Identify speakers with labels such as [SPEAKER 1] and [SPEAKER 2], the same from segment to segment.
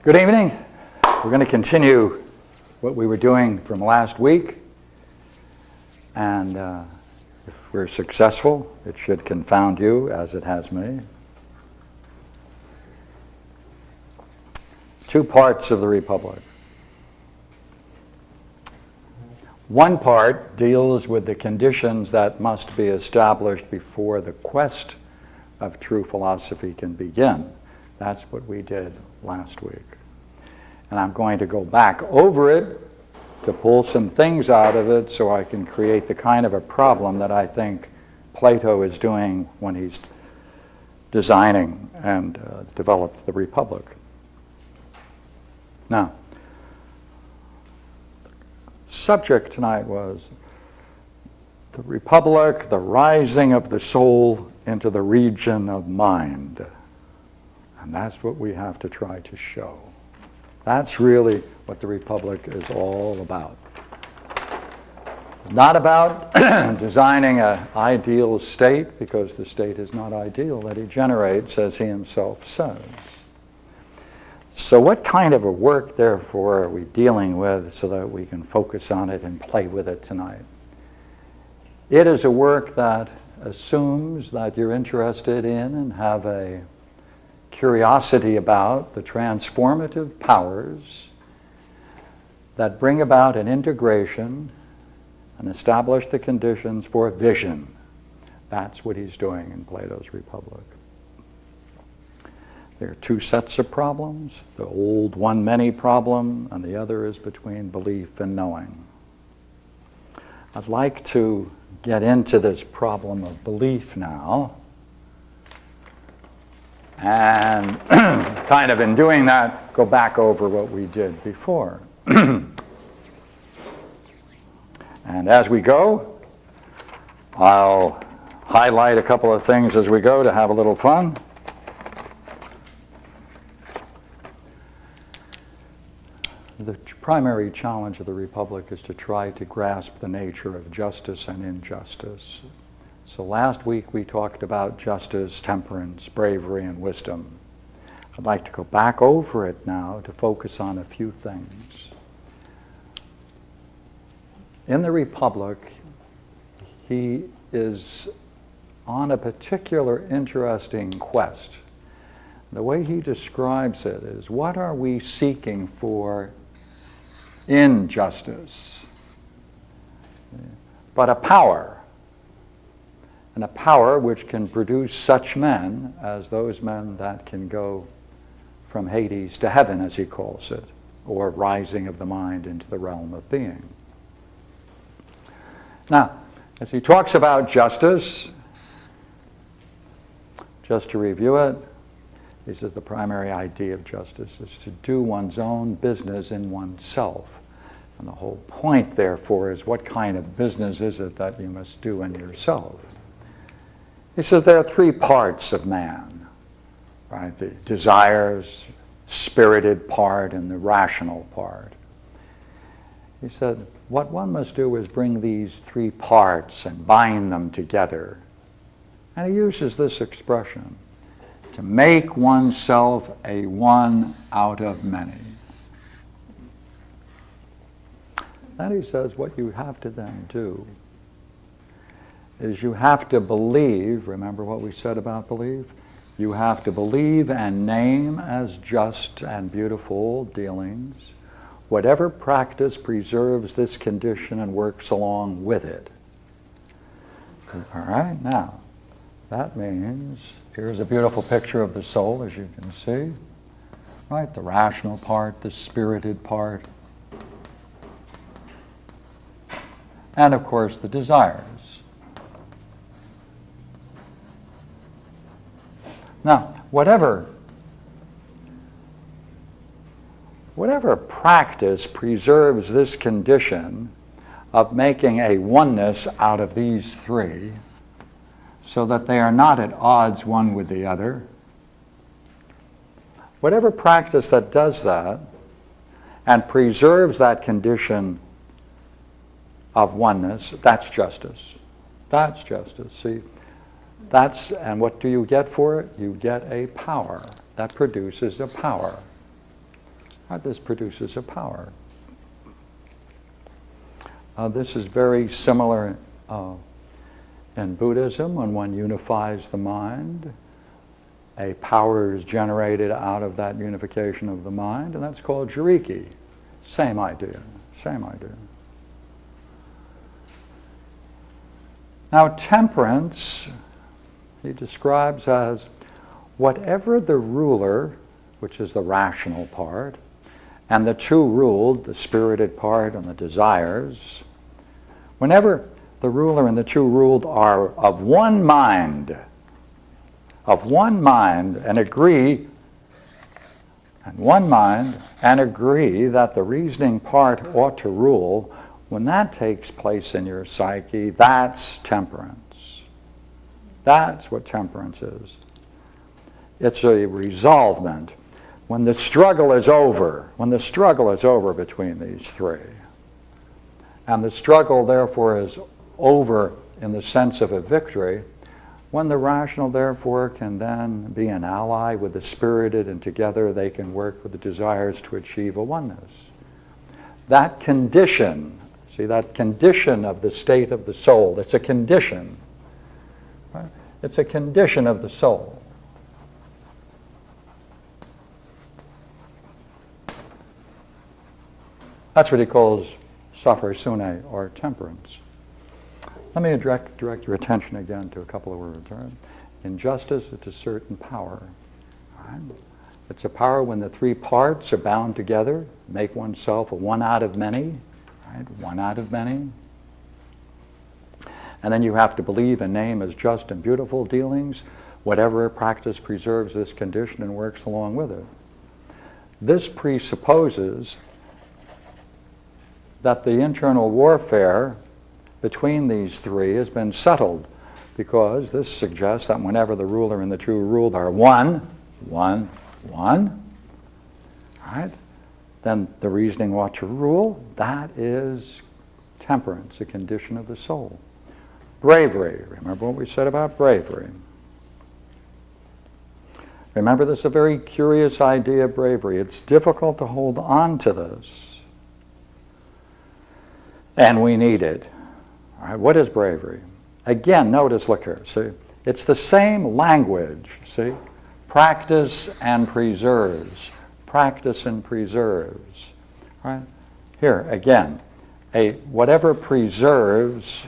[SPEAKER 1] Good evening. We're going to continue what we were doing from last week. And if we're successful, it should confound you as it has me. Two parts of the Republic. One part deals with the conditions that must be established before the quest of true philosophy can begin. That's what we did last week. And I'm going to go back over it to pull some things out of it so I can create the kind of a problem that I think Plato is doing when he's designing and developed the Republic. Now, subject tonight was the Republic, the rising of the soul into the region of mind. And that's what we have to try to show. That's really what the Republic is all about. It's not about designing an ideal state, because the state is not ideal that he generates, as he himself says. So what kind of a work, therefore, are we dealing with so that we can focus on it and play with it tonight? It is a work that assumes that you're interested in and have a curiosity about the transformative powers that bring about an integration and establish the conditions for vision. That's what he's doing in Plato's Republic. There are two sets of problems, the old one-many problem, and the other is between belief and knowing. I'd like to get into this problem of belief now. And kind of in doing that, go back over what we did before. And as we go, I'll highlight a couple of things as we go to have a little fun. The primary challenge of the Republic is to try to grasp the nature of justice and injustice. So last week we talked about justice, temperance, bravery, and wisdom. I'd like to go back over it now to focus on a few things. In the Republic, he is on a particular interesting quest. The way he describes it is, what are we seeking for in justice? But a power. And a power which can produce such men as those men that can go from Hades to heaven, as he calls it, or rising of the mind into the realm of being. Now, as he talks about justice, just to review it, he says the primary idea of justice is to do one's own business in oneself. And the whole point, therefore, is what kind of business is it that you must do in yourself? He says there are three parts of man, right? The desires, spirited part, and the rational part. He said, what one must do is bring these three parts and bind them together. And he uses this expression, to make oneself a one out of many. Then he says what you have to then do is you have to believe, remember what we said about belief? You have to believe and name as just and beautiful dealings whatever practice preserves this condition and works along with it. All right, now, that means, here's a beautiful picture of the soul, as you can see. Right, the rational part, the spirited part, and of course the desires. Now, whatever practice preserves this condition of making a oneness out of these three so that they are not at odds one with the other, whatever practice that does that and preserves that condition of oneness, that's justice. That's justice. See? And what do you get for it? You get a power. That produces a power. This produces a power. This is very similar in Buddhism. When one unifies the mind, a power is generated out of that unification of the mind, and that's called jiriki. Same idea, same idea. Now, temperance, he describes as whatever the ruler, which is the rational part, and the two ruled, the spirited part and the desires, whenever the ruler and the two ruled are of one mind, and agree, that the reasoning part ought to rule, when that takes place in your psyche, that's temperance. That's what temperance is. It's a resolvement. When the struggle is over between these three, and the struggle therefore is over in the sense of a victory, when the rational therefore can then be an ally with the spirited, and together they can work with the desires to achieve a oneness. That condition, see, that condition of the state of the soul, it's a condition. Right? It's a condition of the soul. That's what he calls safarsune, or temperance. Let me direct your attention again to a couple of words. Right? In justice, it's a certain power. Right? It's a power when the three parts are bound together, make oneself a one out of many. Right? One out of many. And then you have to believe and name as just and beautiful dealings whatever practice preserves this condition and works along with it. This presupposes that the internal warfare between these three has been settled, because this suggests that whenever the ruler and the true ruled are one, right, then the reasoning ought to rule. That is temperance, a condition of the soul. Bravery. Remember what we said about bravery. Remember, this is a very curious idea of bravery. It's difficult to hold on to this. And we need it. All right, what is bravery? Again, notice, look here, see? It's the same language, see? Practice and preserves. Practice and preserves. All right? Here, again, whatever preserves,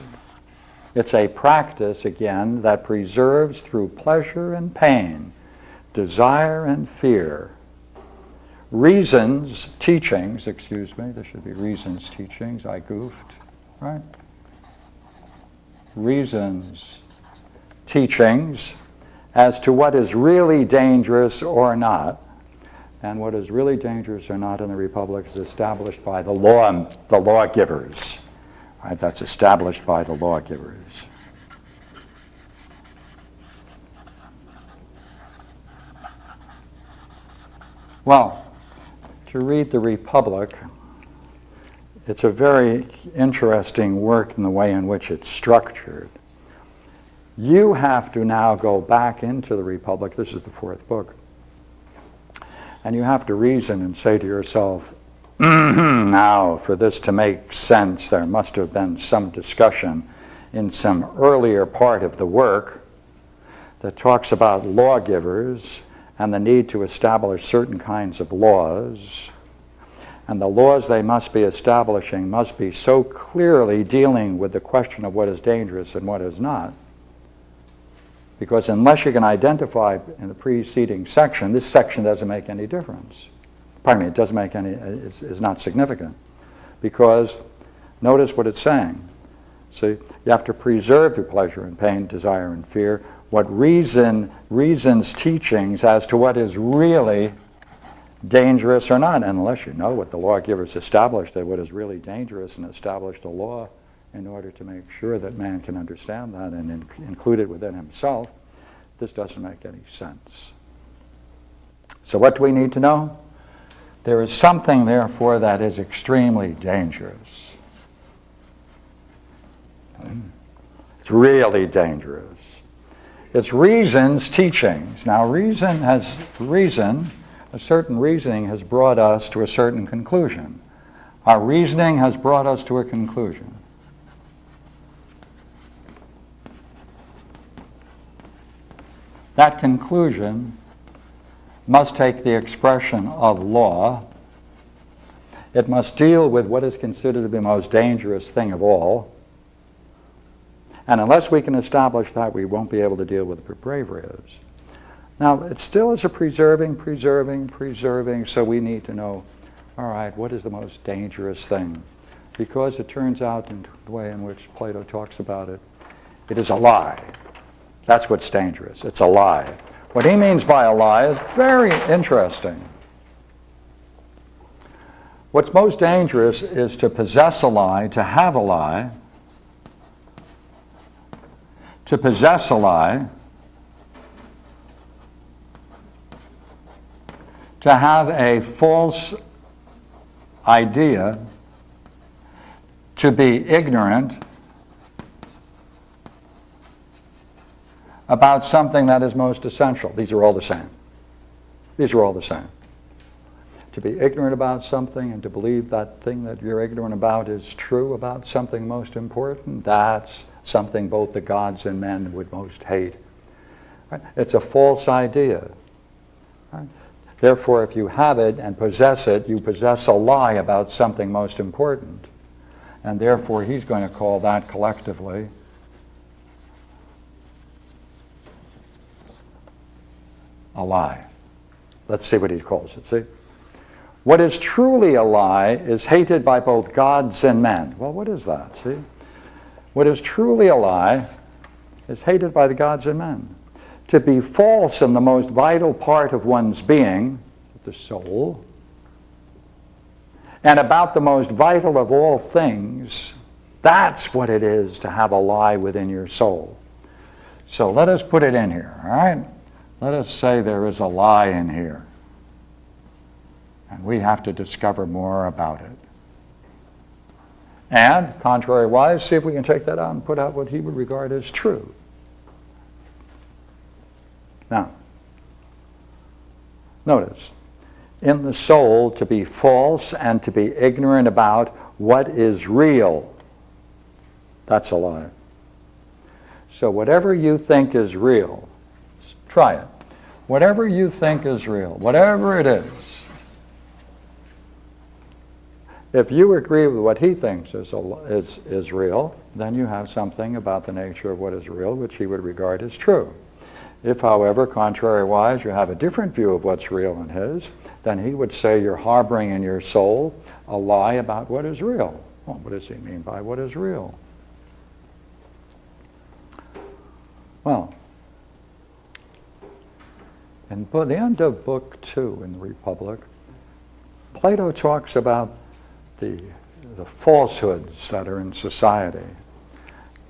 [SPEAKER 1] it's a practice, again, that preserves through pleasure and pain, desire and fear. Reasons, teachings, excuse me, there should be reasons, teachings, I goofed, right? Reasons, teachings, as to what is really dangerous or not. And what is really dangerous or not in the Republic is established by the law and the lawgivers. Right? That's established by the lawgivers. Well, to read the Republic, it's a very interesting work in the way in which it's structured. You have to now go back into the Republic, this is the fourth book, and you have to reason and say to yourself, now, for this to make sense, there must have been some discussion in some earlier part of the work that talks about lawgivers and the need to establish certain kinds of laws. And the laws they must be establishing must be so clearly dealing with the question of what is dangerous and what is not. Because unless you can identify in the preceding section, this section doesn't make any difference. Pardon me, it doesn't make any, it's not significant. Because notice what it's saying. See, you have to preserve through pleasure and pain, desire and fear, what reasons teachings as to what is really dangerous or not. And unless you know what the lawgivers established, that what is really dangerous, and established a law in order to make sure that man can understand that and include it within himself, this doesn't make any sense. So what do we need to know? There is something, therefore, that is extremely dangerous. It's really dangerous. It's reason's teachings. Now, reason A certain reasoning has brought us to a certain conclusion. Our reasoning has brought us to a conclusion. That conclusion must take the expression of law. It must deal with what is considered the most dangerous thing of all. And unless we can establish that, we won't be able to deal with what bravery is. Now, it still is a preserving, so we need to know, all right, what is the most dangerous thing? Because it turns out, in the way in which Plato talks about it, it is a lie. That's what's dangerous. It's a lie. What he means by a lie is very interesting. What's most dangerous is to possess a lie, to have a lie, to possess a lie, to have a false idea, to be ignorant about something that is most essential. These are all the same. These are all the same. To be ignorant about something and to believe that thing that you're ignorant about is true about something most important, that's something both the gods and men would most hate. Right? It's a false idea. Right? Therefore, if you have it and possess it, you possess a lie about something most important. And therefore, he's going to call that collectively a lie. Let's see what he calls it, see? What is truly a lie is hated by both gods and men. Well, what is that, see? What is truly a lie is hated by the gods and men. To be false in the most vital part of one's being, the soul, and about the most vital of all things, that's what it is to have a lie within your soul. So let us put it in here, all right? Let us say there is a lie in here, and we have to discover more about it. And, contrariwise, see if we can take that out and put out what he would regard as true. Now, notice, in the soul, to be false and to be ignorant about what is real, that's a lie. So whatever you think is real, try it. Whatever you think is real, whatever it is, if you agree with what he thinks is real, then you have something about the nature of what is real which he would regard as true. If, however, contrariwise, you have a different view of what's real in his, then he would say you're harboring in your soul a lie about what is real. Well, what does he mean by what is real? Well, in the end of Book 2 in the Republic, Plato talks about the falsehoods that are in society.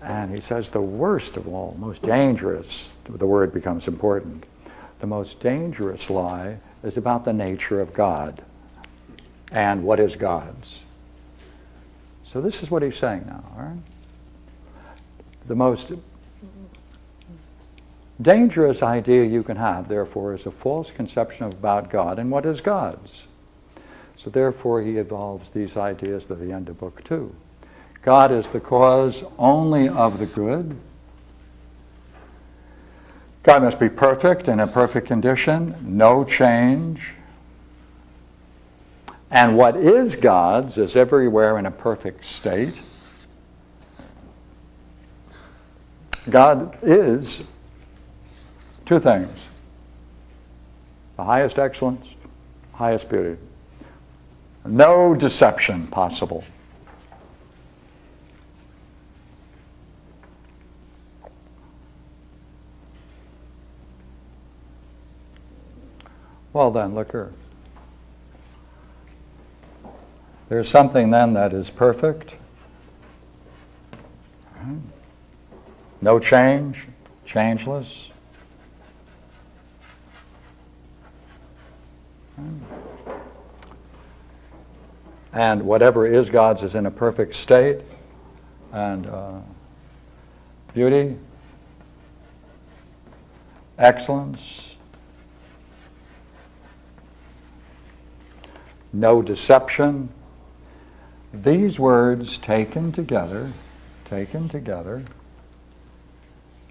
[SPEAKER 1] And he says the worst of all, most dangerous, the word becomes important, the most dangerous lie is about the nature of God and what is God's. So this is what he's saying now, all right? The most dangerous idea you can have, therefore, is a false conception about God and what is God's. So therefore, he evolves these ideas to the end of Book 2. God is the cause only of the good. God must be perfect in a perfect condition, no change. And what is God's is everywhere in a perfect state. God is two things: the highest excellence, highest beauty. No deception possible. Well then, look here. There's something then that is perfect. No change, changeless. And whatever is God's is in a perfect state. And beauty, excellence, no deception. These words taken together,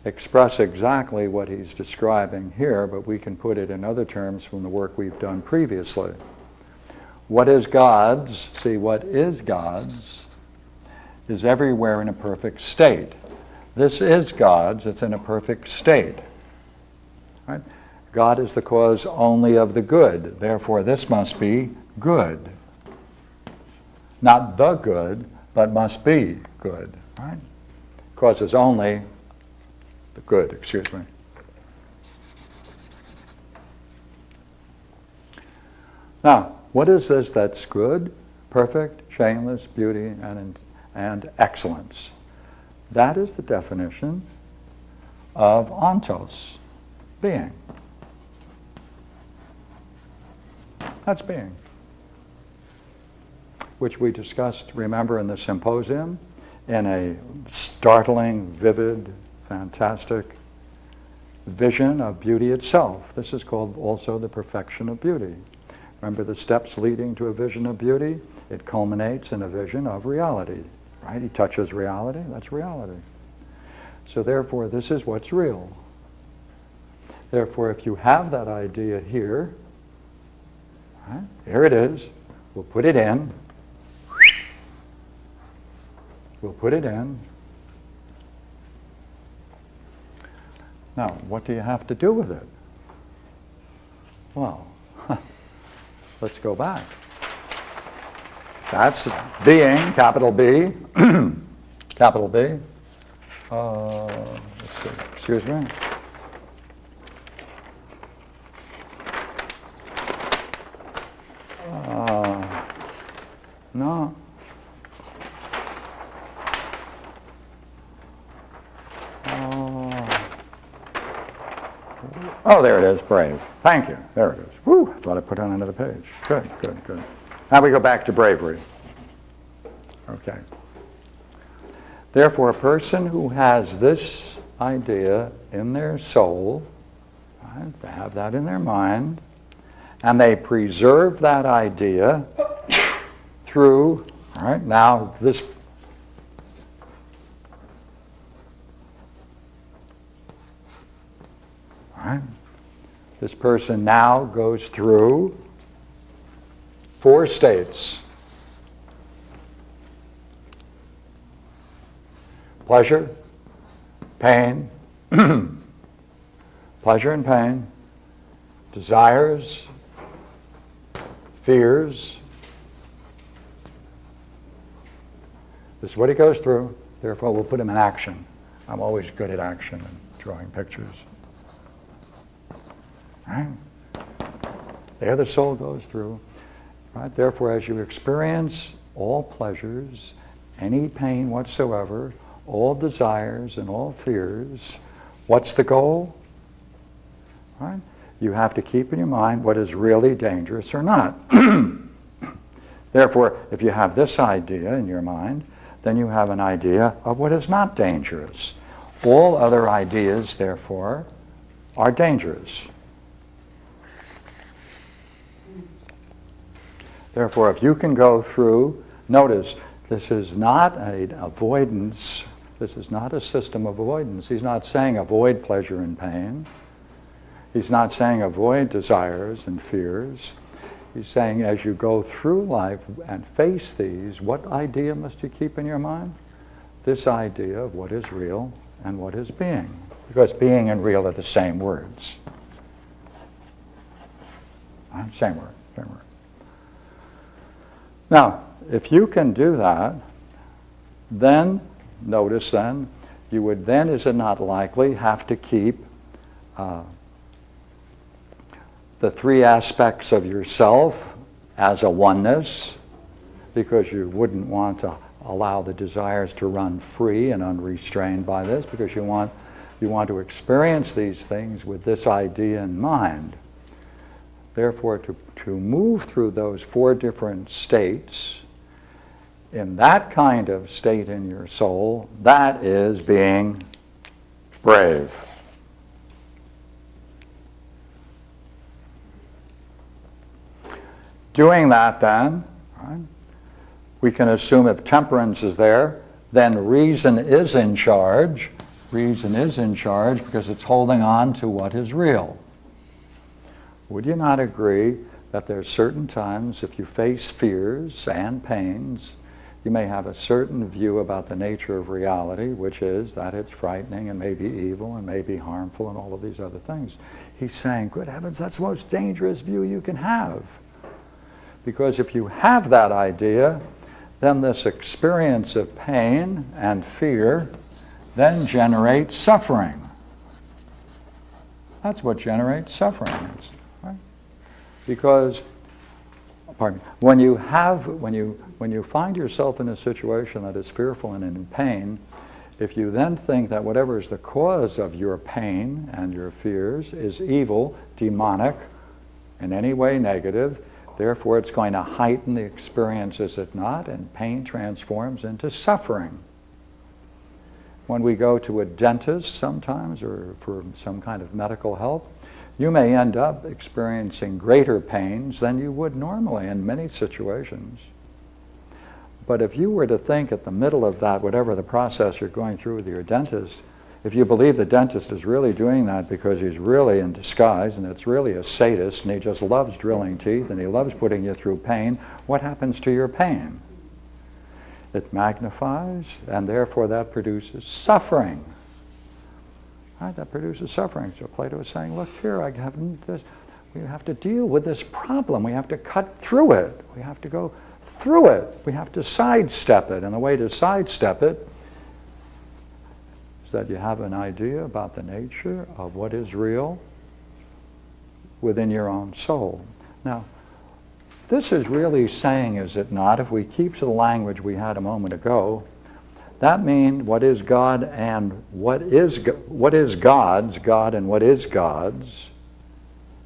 [SPEAKER 1] express exactly what he's describing here, but we can put it in other terms from the work we've done previously. What is God's? See, what is God's is everywhere in a perfect state. This is God's, it's in a perfect state. Right? God is the cause only of the good, therefore this must be good. Not the good, but must be good. Right? Causes only the good, excuse me. Now, what is this that's good, perfect, shameless, beauty, and excellence? That is the definition of ontos, being. That's being. Which we discussed, remember, in the symposium, in a startling, vivid, fantastic vision of beauty itself. This is called also the perfection of beauty. Remember the steps leading to a vision of beauty? It culminates in a vision of reality, right? He touches reality, that's reality. So therefore, this is what's real. Therefore, if you have that idea here, right, here it is, we'll put it in. We'll put it in. Now, what do you have to do with it? Well, let's go back. That's being, capital B, capital B. Let's see, excuse me. No. Oh, there it is, brave. Thank you. There it is. Whew, I thought I put on another page. Good, good, good. Now we go back to bravery. Okay. Therefore, a person who has this idea in their soul, right, they have that in their mind, and they preserve that idea through, all right, now this, all right, this person now goes through 4 states. Pleasure, pain, pleasure and pain, desires, fears. This is what he goes through. Therefore, we'll put him in action. I'm always good at action and drawing pictures. Right? There the soul goes through. Right? Therefore, as you experience all pleasures, any pain whatsoever, all desires and all fears, what's the goal? Right? You have to keep in your mind what is really dangerous or not. Therefore, if you have this idea in your mind, then you have an idea of what is not dangerous. All other ideas, therefore, are dangerous. Therefore, if you can go through, notice, this is not an avoidance, this is not a system of avoidance. He's not saying avoid pleasure and pain. He's not saying avoid desires and fears. He's saying as you go through life and face these, what idea must you keep in your mind? This idea of what is real and what is being. Because being and real are the same words. Same word, same word. Now, if you can do that, then, notice then, you would then, is it not likely, have to keep the 3 aspects of yourself as a oneness, because you wouldn't want to allow the desires to run free and unrestrained by this, because you want to experience these things with this idea in mind. Therefore, to move through those 4 different states, in that kind of state in your soul, that is being brave. Doing that then, right, we can assume if temperance is there, then reason is in charge. Reason is in charge because it's holding on to what is real. Would you not agree that there are certain times if you face fears and pains, you may have a certain view about the nature of reality, which is that it's frightening and maybe evil and maybe harmful and all of these other things. He's saying, good heavens, that's the most dangerous view you can have. Because if you have that idea, then this experience of pain and fear then generates suffering. That's what generates suffering, right? Because, pardon me, when you find yourself in a situation that is fearful and in pain, if you then think that whatever is the cause of your pain and your fears is evil, demonic, in any way negative, therefore it's going to heighten the experience, is it not? And pain transforms into suffering. When we go to a dentist sometimes or for some kind of medical help, you may end up experiencing greater pains than you would normally in many situations. But if you were to think at the middle of that, whatever the process you're going through with your dentist, if you believe the dentist is really doing that because he's really in disguise and it's really a sadist and he just loves drilling teeth and he loves putting you through pain, what happens to your pain? It magnifies, and therefore that produces suffering. Right? That produces suffering. So Plato is saying, look here, we have to deal with this problem. We have to cut through it. We have to go through it. We have to sidestep it. And the way to sidestep it is that you have an idea about the nature of what is real within your own soul. Now, this is really saying, is it not, if we keep to the language we had a moment ago, that means what is God and what is God's, God and what is God's,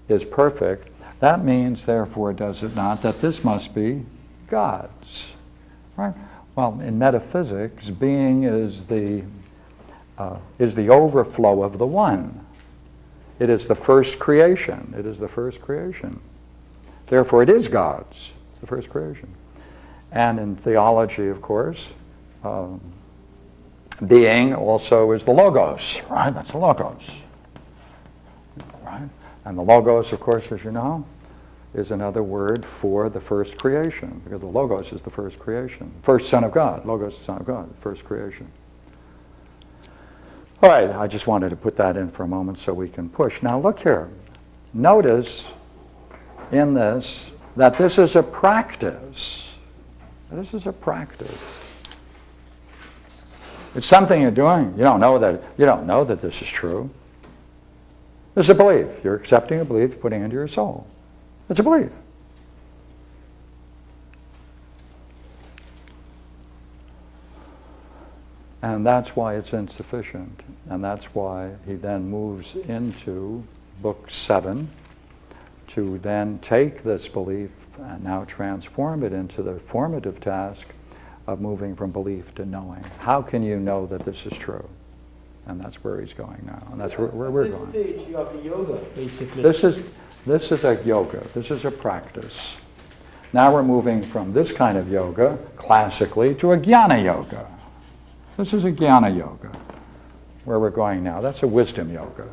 [SPEAKER 1] is perfect. That means, therefore, does it not, that this must be God's, right? Well, in metaphysics, being is the overflow of the one. It is the first creation. It is the first creation. Therefore, it is God's. It's the first creation. And in theology, of course, being also is the logos, right? That's the logos, right? And the logos, of course, as you know, is another word for the first creation, because the logos is the first creation. First Son of God. Logos, the Son of God, first creation. All right, I just wanted to put that in for a moment so we can push. Now look here. Notice in this that this is a practice. This is a practice. It's something you're doing. You don't know that this is true. This is a belief. You're accepting a belief, putting it into your soul. It's a belief. And that's why it's insufficient. And that's why he then moves into Book 7 to then take this belief and now transform it into the formative task of moving from belief to knowing. How can you know that this is true? And that's where he's going now. And that's where we're going.
[SPEAKER 2] At this stage, you have yoga, basically.
[SPEAKER 1] This is a yoga. This is a practice. Now we're moving from this kind of yoga, classically, to a jnana yoga. This is a jnana yoga, where we're going now. That's a wisdom yoga.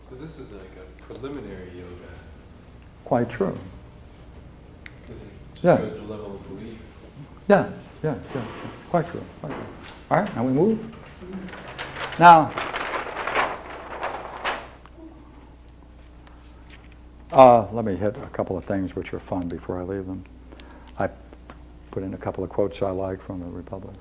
[SPEAKER 3] So this is like a preliminary yoga.
[SPEAKER 1] Quite true.
[SPEAKER 3] Because it just
[SPEAKER 1] Yeah.
[SPEAKER 3] shows the level of belief.
[SPEAKER 1] Yeah, sure. Quite true, quite true. All right, now we move. Now, let me hit a couple of things which are fun before I leave them. I put in a couple of quotes I like from the Republic.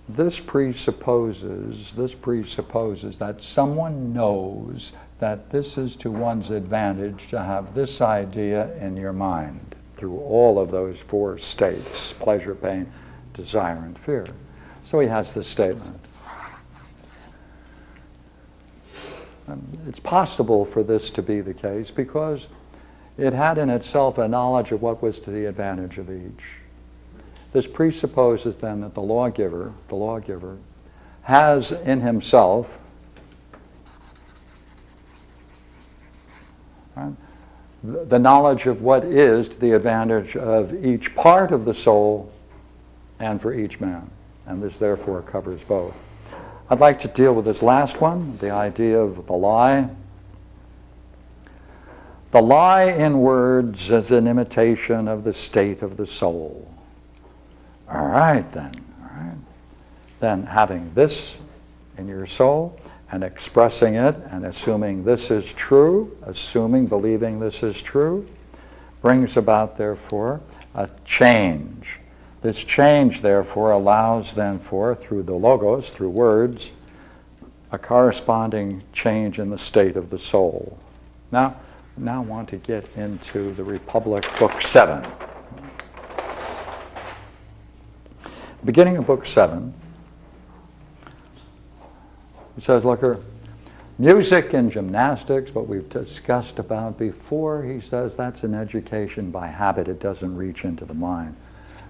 [SPEAKER 1] This presupposes that someone knows that this is to one's advantage to have this idea in your mind through all of those four states: pleasure, pain, desire, and fear. So he has this statement. And it's possible for this to be the case because it had in itself a knowledge of what was to the advantage of each. This presupposes then that the lawgiver has in himself, right, the knowledge of what is to the advantage of each part of the soul and for each man. And this therefore covers both. I'd like to deal with this last one, the idea of the lie. The lie in words is an imitation of the state of the soul. All right then, all right. Then having this in your soul and expressing it and assuming this is true, believing this is true, brings about therefore a change. This change therefore allows then for, through the logos, through words, a corresponding change in the state of the soul. Now I want to get into the Republic, Book 7. Beginning of Book 7, it says, look here, music and gymnastics, what we've discussed about before, he says that's an education by habit. It doesn't reach into the mind.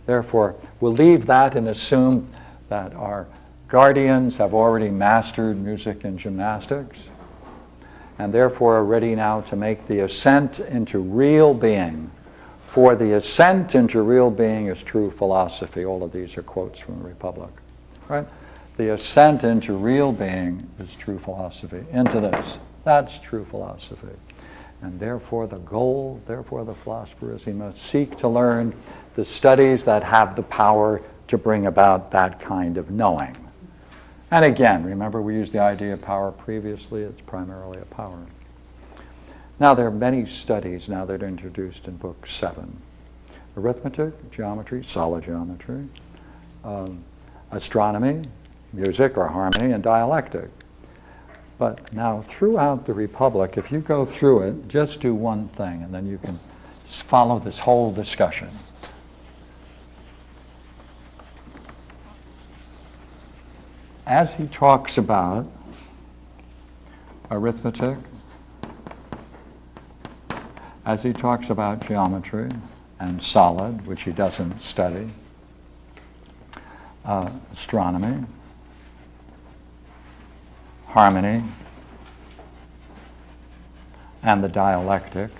[SPEAKER 1] Therefore, we'll leave that and assume that our guardians have already mastered music and gymnastics, and therefore are ready now to make the ascent into real being. For the ascent into real being is true philosophy. All of these are quotes from the Republic, right? The ascent into real being is true philosophy. Into this, that's true philosophy. And therefore the goal, therefore the philosopher is he must seek to learn the studies that have the power to bring about that kind of knowing. And again, remember we used the idea of power previously, it's primarily a power. Now there are many studies now that are introduced in Book 7. Arithmetic, geometry, solid geometry, astronomy, music or harmony, and dialectic. But now throughout the Republic, if you go through it, just do one thing and then you can follow this whole discussion. As he talks about arithmetic, as he talks about geometry and solid, which he doesn't study, astronomy, harmony, and the dialectic,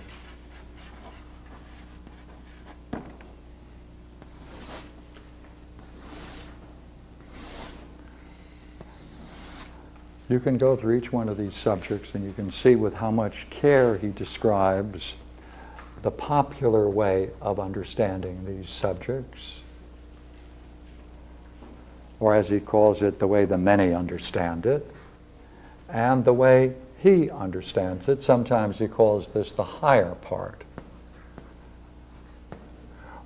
[SPEAKER 1] you can go through each one of these subjects and you can see with how much care he describes the popular way of understanding these subjects, or as he calls it, the way the many understand it, and the way he understands it. Sometimes he calls this the higher part,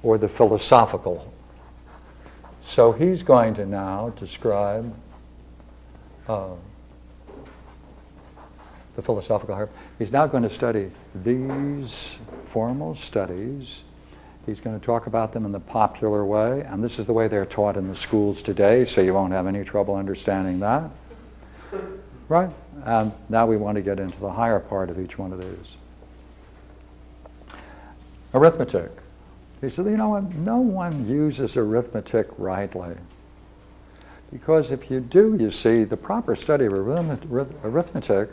[SPEAKER 1] or the philosophical. So he's going to now describe the philosophical hierarchy. He's now going to study these formal studies. He's going to talk about them in the popular way, and this is the way they're taught in the schools today, so you won't have any trouble understanding that. Right? And now we want to get into the higher part of each one of these. Arithmetic. He said, you know what? No one uses arithmetic rightly. Because if you do, you see, the proper study of arithmetic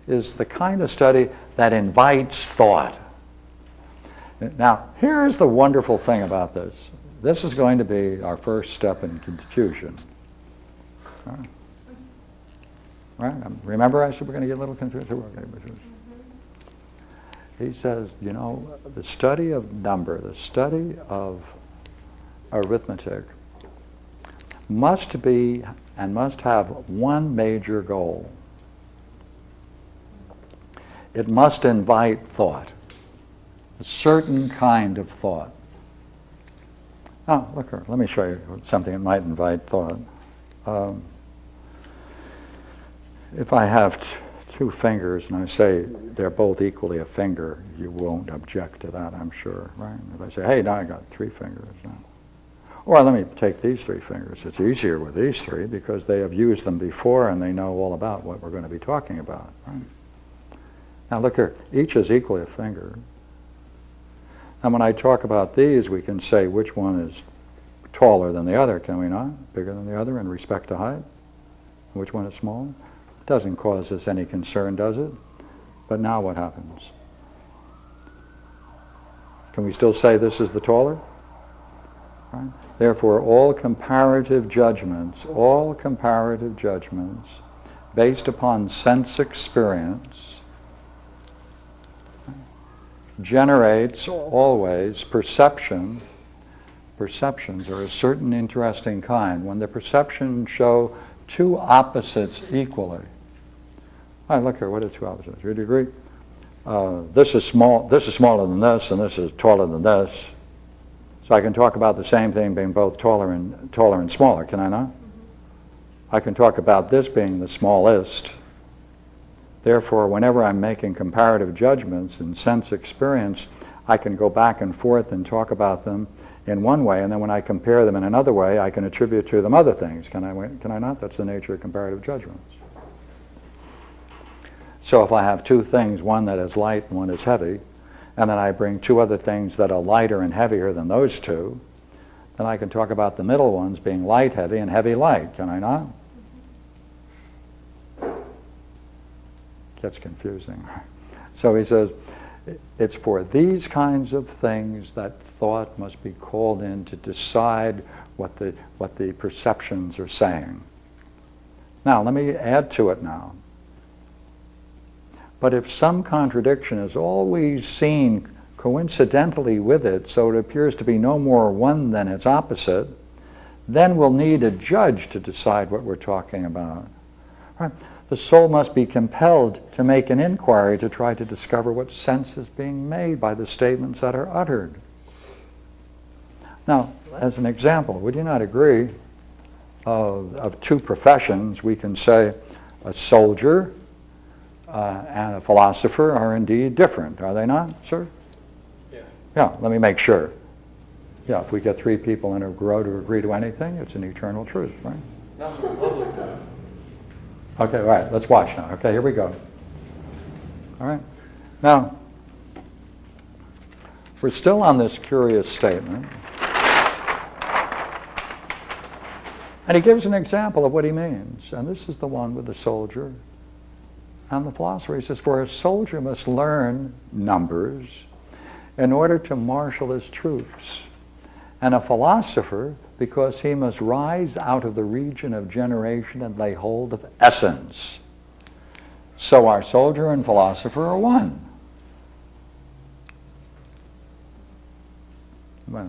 [SPEAKER 1] is the kind of study that invites thought. Now, here's the wonderful thing about this. This is going to be our first step in confusion. Right? Remember I said we're going to get a little confused? He says, you know, the study of number, the study of arithmetic must be and must have one major goal. It must invite thought, a certain kind of thought. Oh, look here, let me show you something that might invite thought. If I have two fingers and I say they're both equally a finger, you won't object to that, I'm sure, right? If I say, hey, now I got 3 fingers now. Or let me take these 3 fingers. It's easier with these 3 because they have used them before and they know all about what we're going to be talking about, right? Now look here, each is equally a finger. And when I talk about these, we can say which one is taller than the other, can we not? Bigger than the other in respect to height? Which one is small? It doesn't cause us any concern, does it? But now what happens? Can we still say this is the taller? Right? Therefore, all comparative judgments based upon sense experience generates always perception. Perceptions are a certain interesting kind. When the perceptions show two opposites equally. All right, look here, what are two opposites? Would you agree? This is smaller than this, and this is taller than this. So I can talk about the same thing being both taller and smaller, can I not? I can talk about this being the smallest. Therefore, whenever I'm making comparative judgments in sense experience, I can go back and forth and talk about them in one way, and then when I compare them in another way, I can attribute to them other things. Can I not? That's the nature of comparative judgments. So if I have two things, one that is light and one is heavy, and then I bring two other things that are lighter and heavier than those two, then I can talk about the middle ones being light heavy and heavy light, can I not? Gets confusing. So he says, it's for these kinds of things that thought must be called in to decide what the perceptions are saying. Now, let me add to it now. But if some contradiction is always seen coincidentally with it, so it appears to be no more one than its opposite, then we'll need a judge to decide what we're talking about. Right? The soul must be compelled to make an inquiry to try to discover what sense is being made by the statements that are uttered. Now, as an example, would you not agree of two professions, we can say a soldier and a philosopher are indeed different, are they not, sir?
[SPEAKER 3] Yeah.
[SPEAKER 1] Yeah, let me make sure. Yeah, if we get three people in a row to agree to anything, it's an eternal truth, right?
[SPEAKER 3] Not in the public, though.
[SPEAKER 1] Okay, all right, let's watch now. Okay, here we go. All right. Now, we're still on this curious statement. And he gives an example of what he means. And this is the one with the soldier and the philosopher. He says, for a soldier must learn numbers in order to marshal his troops. And a philosopher, because he must rise out of the region of generation and lay hold of essence. So our soldier and philosopher are one. Well,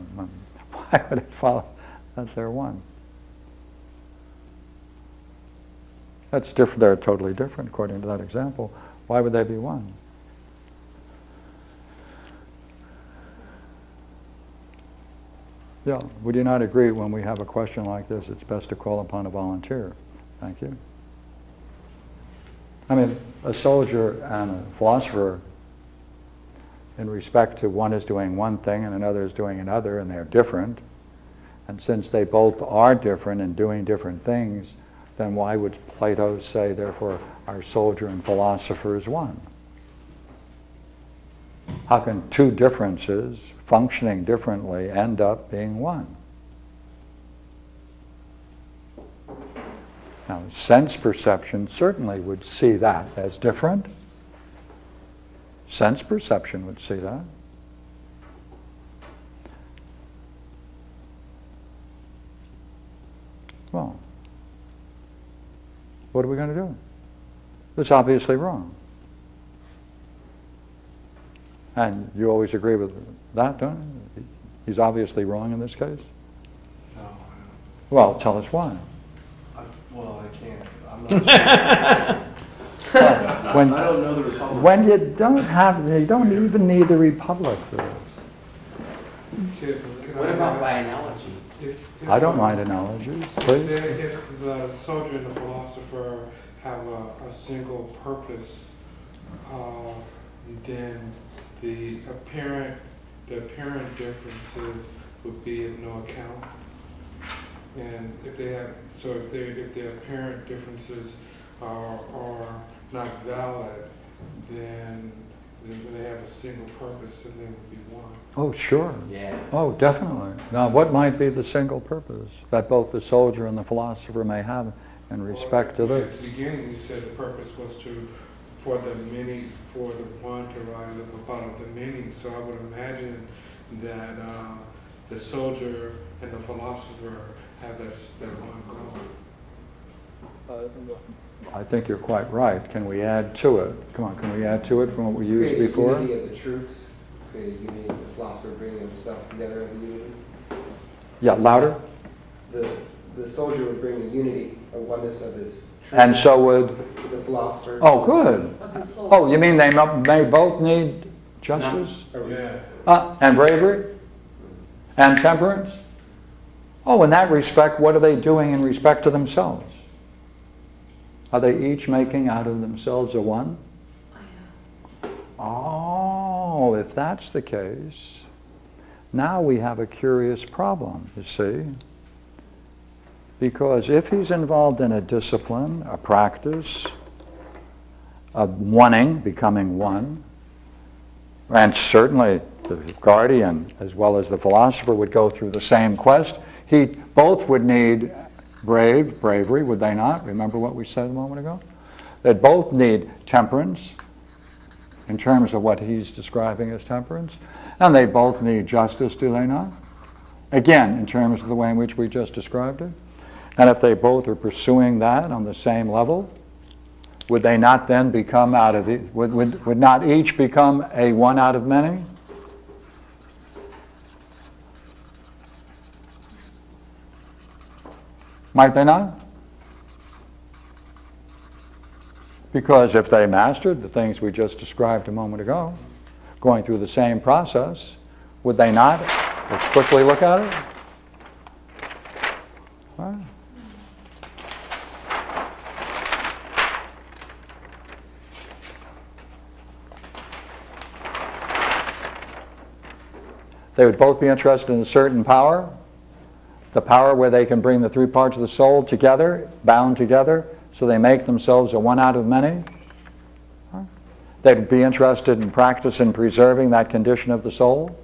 [SPEAKER 1] why would it follow that they're one? That's different. They're totally different according to that example. Why would they be one? Yeah, would you not agree when we have a question like this, it's best to call upon a volunteer? Thank you. I mean, a soldier and a philosopher, in respect to one is doing one thing and another is doing another, and they're different, and since they both are different and doing different things, then why would Plato say, therefore, our soldier and philosopher is one? How can two differences functioning differently end up being one? Now, sense perception certainly would see that as different. Sense perception would see that. Well, what are we going to do? It's obviously wrong. And you always agree with that, don't you? He's obviously wrong in this case?
[SPEAKER 3] No.
[SPEAKER 1] Well, tell us why.
[SPEAKER 3] Well, I can't. I'm not sure.
[SPEAKER 1] When,
[SPEAKER 3] I don't know the Republic.
[SPEAKER 1] when you don't even need the Republic for this.
[SPEAKER 4] What about by analogy?
[SPEAKER 1] I don't mind analogies, please.
[SPEAKER 5] If the soldier and the philosopher have a single purpose, then the apparent differences would be of no account. And if the apparent differences are not valid, then when they have a single purpose, then they would be one.
[SPEAKER 1] Oh, sure.
[SPEAKER 4] Yeah.
[SPEAKER 1] Oh, definitely. Now, what might be the single purpose that both the soldier and the philosopher may have in respect to
[SPEAKER 5] At
[SPEAKER 1] this.
[SPEAKER 5] the beginning, you said the purpose was for the many, for the one to rise up above the many. So I would imagine that the soldier and the philosopher have that one goal.
[SPEAKER 1] I think you're quite right. Can we add to it? Come on, can we add to it from what we used
[SPEAKER 6] Create a
[SPEAKER 1] before?
[SPEAKER 6] unity of the truths, create a unity of the philosopher bringing himself together as a unity.
[SPEAKER 1] Yeah, louder.
[SPEAKER 6] The soldier would bring the unity, a oneness of his truth.
[SPEAKER 1] And so would,
[SPEAKER 6] The philosopher.
[SPEAKER 1] oh, good.
[SPEAKER 7] Of the soul.
[SPEAKER 1] Oh, you mean they both need justice?
[SPEAKER 5] Yeah.
[SPEAKER 1] And bravery? And temperance? Oh, in that respect, what are they doing in respect to themselves? Are they each making out of themselves a one? Oh, if that's the case, now we have a curious problem, you see. Because if he's involved in a discipline, a practice, of wanting, becoming one, and certainly the guardian as well as the philosopher would go through the same quest, both would need bravery, would they not? Remember what we said a moment ago? They'd both need temperance, in terms of what he's describing as temperance, and they both need justice, do they not? Again, in terms of the way in which we just described it. And if they both are pursuing that on the same level, would they not then become would not each become a one out of many? Might they not? Because if they mastered the things we just described a moment ago, going through the same process, would they not? Let's quickly look at it. Well, they would both be interested in a certain power, the power where they can bring the three parts of the soul together, bound together, so they make themselves a one out of many. They'd be interested in practice in preserving that condition of the soul.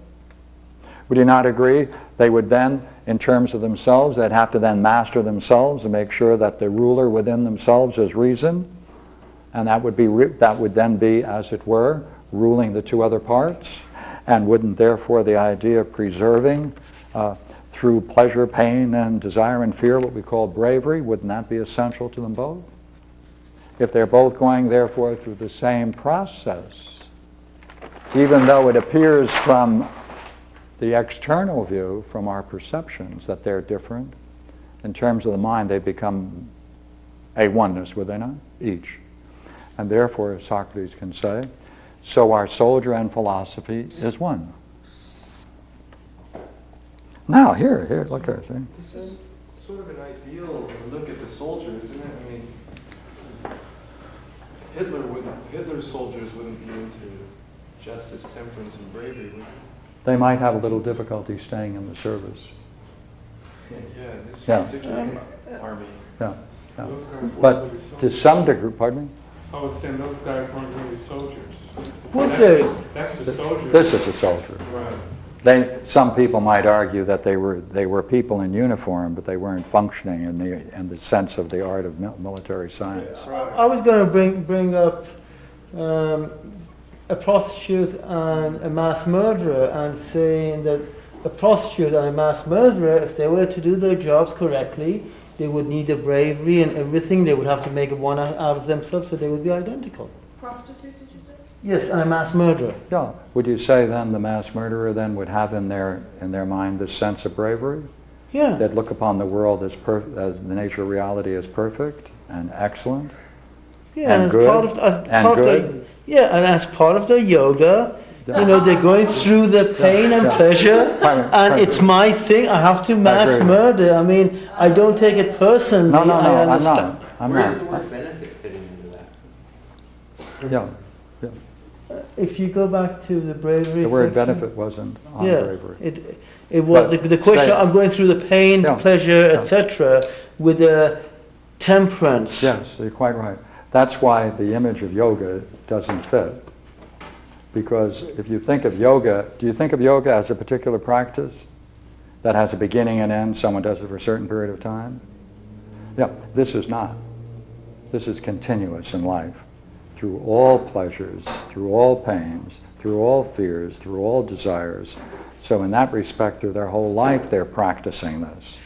[SPEAKER 1] Would you not agree? They would then, in terms of themselves, they'd have to then master themselves and make sure that the ruler within themselves is reason, and that would then be, as it were, ruling the two other parts. And wouldn't therefore the idea of preserving through pleasure, pain, and desire and fear, what we call bravery, wouldn't that be essential to them both? If they're both going therefore through the same process, even though it appears from the external view, from our perceptions, that they're different, in terms of the mind they become a oneness, would they not? Each. And therefore, as Socrates can say, so our soldier and philosophy is one. Now, here, look here, see?
[SPEAKER 3] This is sort of an ideal look at the soldier, isn't it? I mean, Hitler's soldiers wouldn't be into justice, temperance, and bravery, would they?
[SPEAKER 1] They might have a little difficulty staying in the service.
[SPEAKER 3] Yeah, this
[SPEAKER 1] Yeah.
[SPEAKER 3] particular army.
[SPEAKER 1] Yeah.
[SPEAKER 5] Those guys weren't
[SPEAKER 1] But
[SPEAKER 5] really
[SPEAKER 1] to
[SPEAKER 5] soldiers.
[SPEAKER 1] some degree, pardon me?
[SPEAKER 5] I was saying those guys weren't really soldiers.
[SPEAKER 2] Would
[SPEAKER 5] That's-
[SPEAKER 2] they?
[SPEAKER 5] That's the soldier.
[SPEAKER 1] This is a soldier.
[SPEAKER 5] Right.
[SPEAKER 1] Some people might argue that they were people in uniform, but they weren't functioning in the sense of the art of military science.
[SPEAKER 2] I was going to bring up a prostitute and a mass murderer, and saying that a prostitute and a mass murderer, if they were to do their jobs correctly, they would need the bravery and everything. They would have to make one out of themselves, so they would be identical.
[SPEAKER 7] Prostitute, did you say?
[SPEAKER 2] Yes, and a mass murderer.
[SPEAKER 1] Yeah. Would you say then the mass murderer then would have in their mind this sense of bravery?
[SPEAKER 2] Yeah.
[SPEAKER 1] They'd look upon the world as the nature of reality as perfect and excellent.
[SPEAKER 2] Yeah,
[SPEAKER 1] And
[SPEAKER 2] as
[SPEAKER 1] good,
[SPEAKER 2] part of
[SPEAKER 1] and
[SPEAKER 2] part of
[SPEAKER 1] good.
[SPEAKER 2] and as part of their yoga,
[SPEAKER 1] Yeah.
[SPEAKER 2] you know, they're going through the pain and
[SPEAKER 1] Yeah.
[SPEAKER 2] pleasure,
[SPEAKER 1] Right.
[SPEAKER 2] and it's my thing. I have to mass
[SPEAKER 1] agree.
[SPEAKER 2] murder. I mean, I don't take it personally.
[SPEAKER 1] No,
[SPEAKER 2] I
[SPEAKER 1] I'm
[SPEAKER 2] understand.
[SPEAKER 1] not. I'm
[SPEAKER 4] Where's the
[SPEAKER 1] not.
[SPEAKER 4] word benefit fitting into that?
[SPEAKER 1] Yeah.
[SPEAKER 2] If you go back to the bravery
[SPEAKER 1] The word
[SPEAKER 2] section,
[SPEAKER 1] benefit wasn't on
[SPEAKER 2] yeah,
[SPEAKER 1] bravery.
[SPEAKER 2] it was
[SPEAKER 1] But
[SPEAKER 2] the question.
[SPEAKER 1] stay-
[SPEAKER 2] I'm going through the pain,
[SPEAKER 1] Yeah.
[SPEAKER 2] pleasure,
[SPEAKER 1] Yeah.
[SPEAKER 2] etc., with the temperance.
[SPEAKER 1] Yes, you're quite right. That's why the image of yoga doesn't fit. Because if you think of yoga, do you think of yoga as a particular practice that has a beginning and end? Someone does it for a certain period of time? Yeah, this is not. This is continuous in life. Through all pleasures, through all pains, through all fears, through all desires. So in that respect, through their whole life, they're practicing this.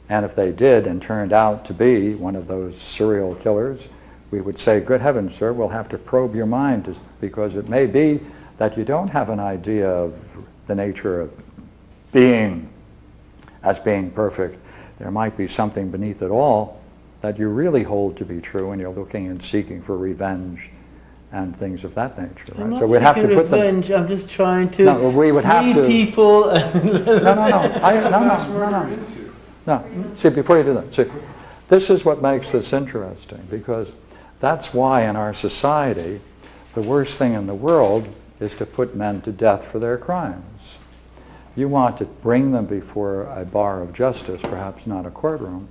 [SPEAKER 1] And if they did and turned out to be one of those serial killers, we would say, good heavens, sir, we'll have to probe your mind, because it may be that you don't have an idea of the nature of being as being perfect. There might be something beneath it all that you really hold to be true, and you're looking and seeking for revenge and things of that nature.
[SPEAKER 2] I'm
[SPEAKER 1] Right?
[SPEAKER 2] not
[SPEAKER 1] So we'd have to
[SPEAKER 2] seeking
[SPEAKER 1] put them.
[SPEAKER 2] revenge. I'm just trying to
[SPEAKER 1] No, we would have
[SPEAKER 2] free
[SPEAKER 1] to.
[SPEAKER 2] people.
[SPEAKER 1] No. See, before you do that, see, this is what makes this interesting, because that's why in our society, the worst thing in the world is to put men to death for their crimes. You want to bring them before a bar of justice, perhaps not a courtroom,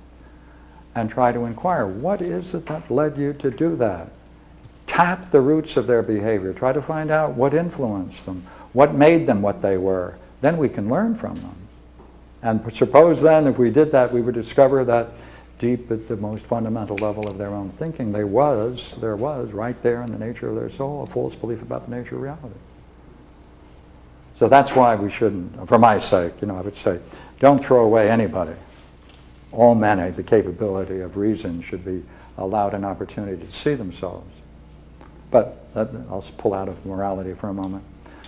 [SPEAKER 1] and try to inquire, what is it that led you to do that? Tap the roots of their behavior. Try to find out what influenced them, what made them what they were. Then we can learn from them. And suppose then, if we did that, we would discover that deep at the most fundamental level of their own thinking, there was, right there in the nature of their soul, a false belief about the nature of reality. So that's why we shouldn't, for my sake, I would say, don't throw away anybody. All men have the capability of reason, should be allowed an opportunity to see themselves. But I'll pull out of morality for a moment.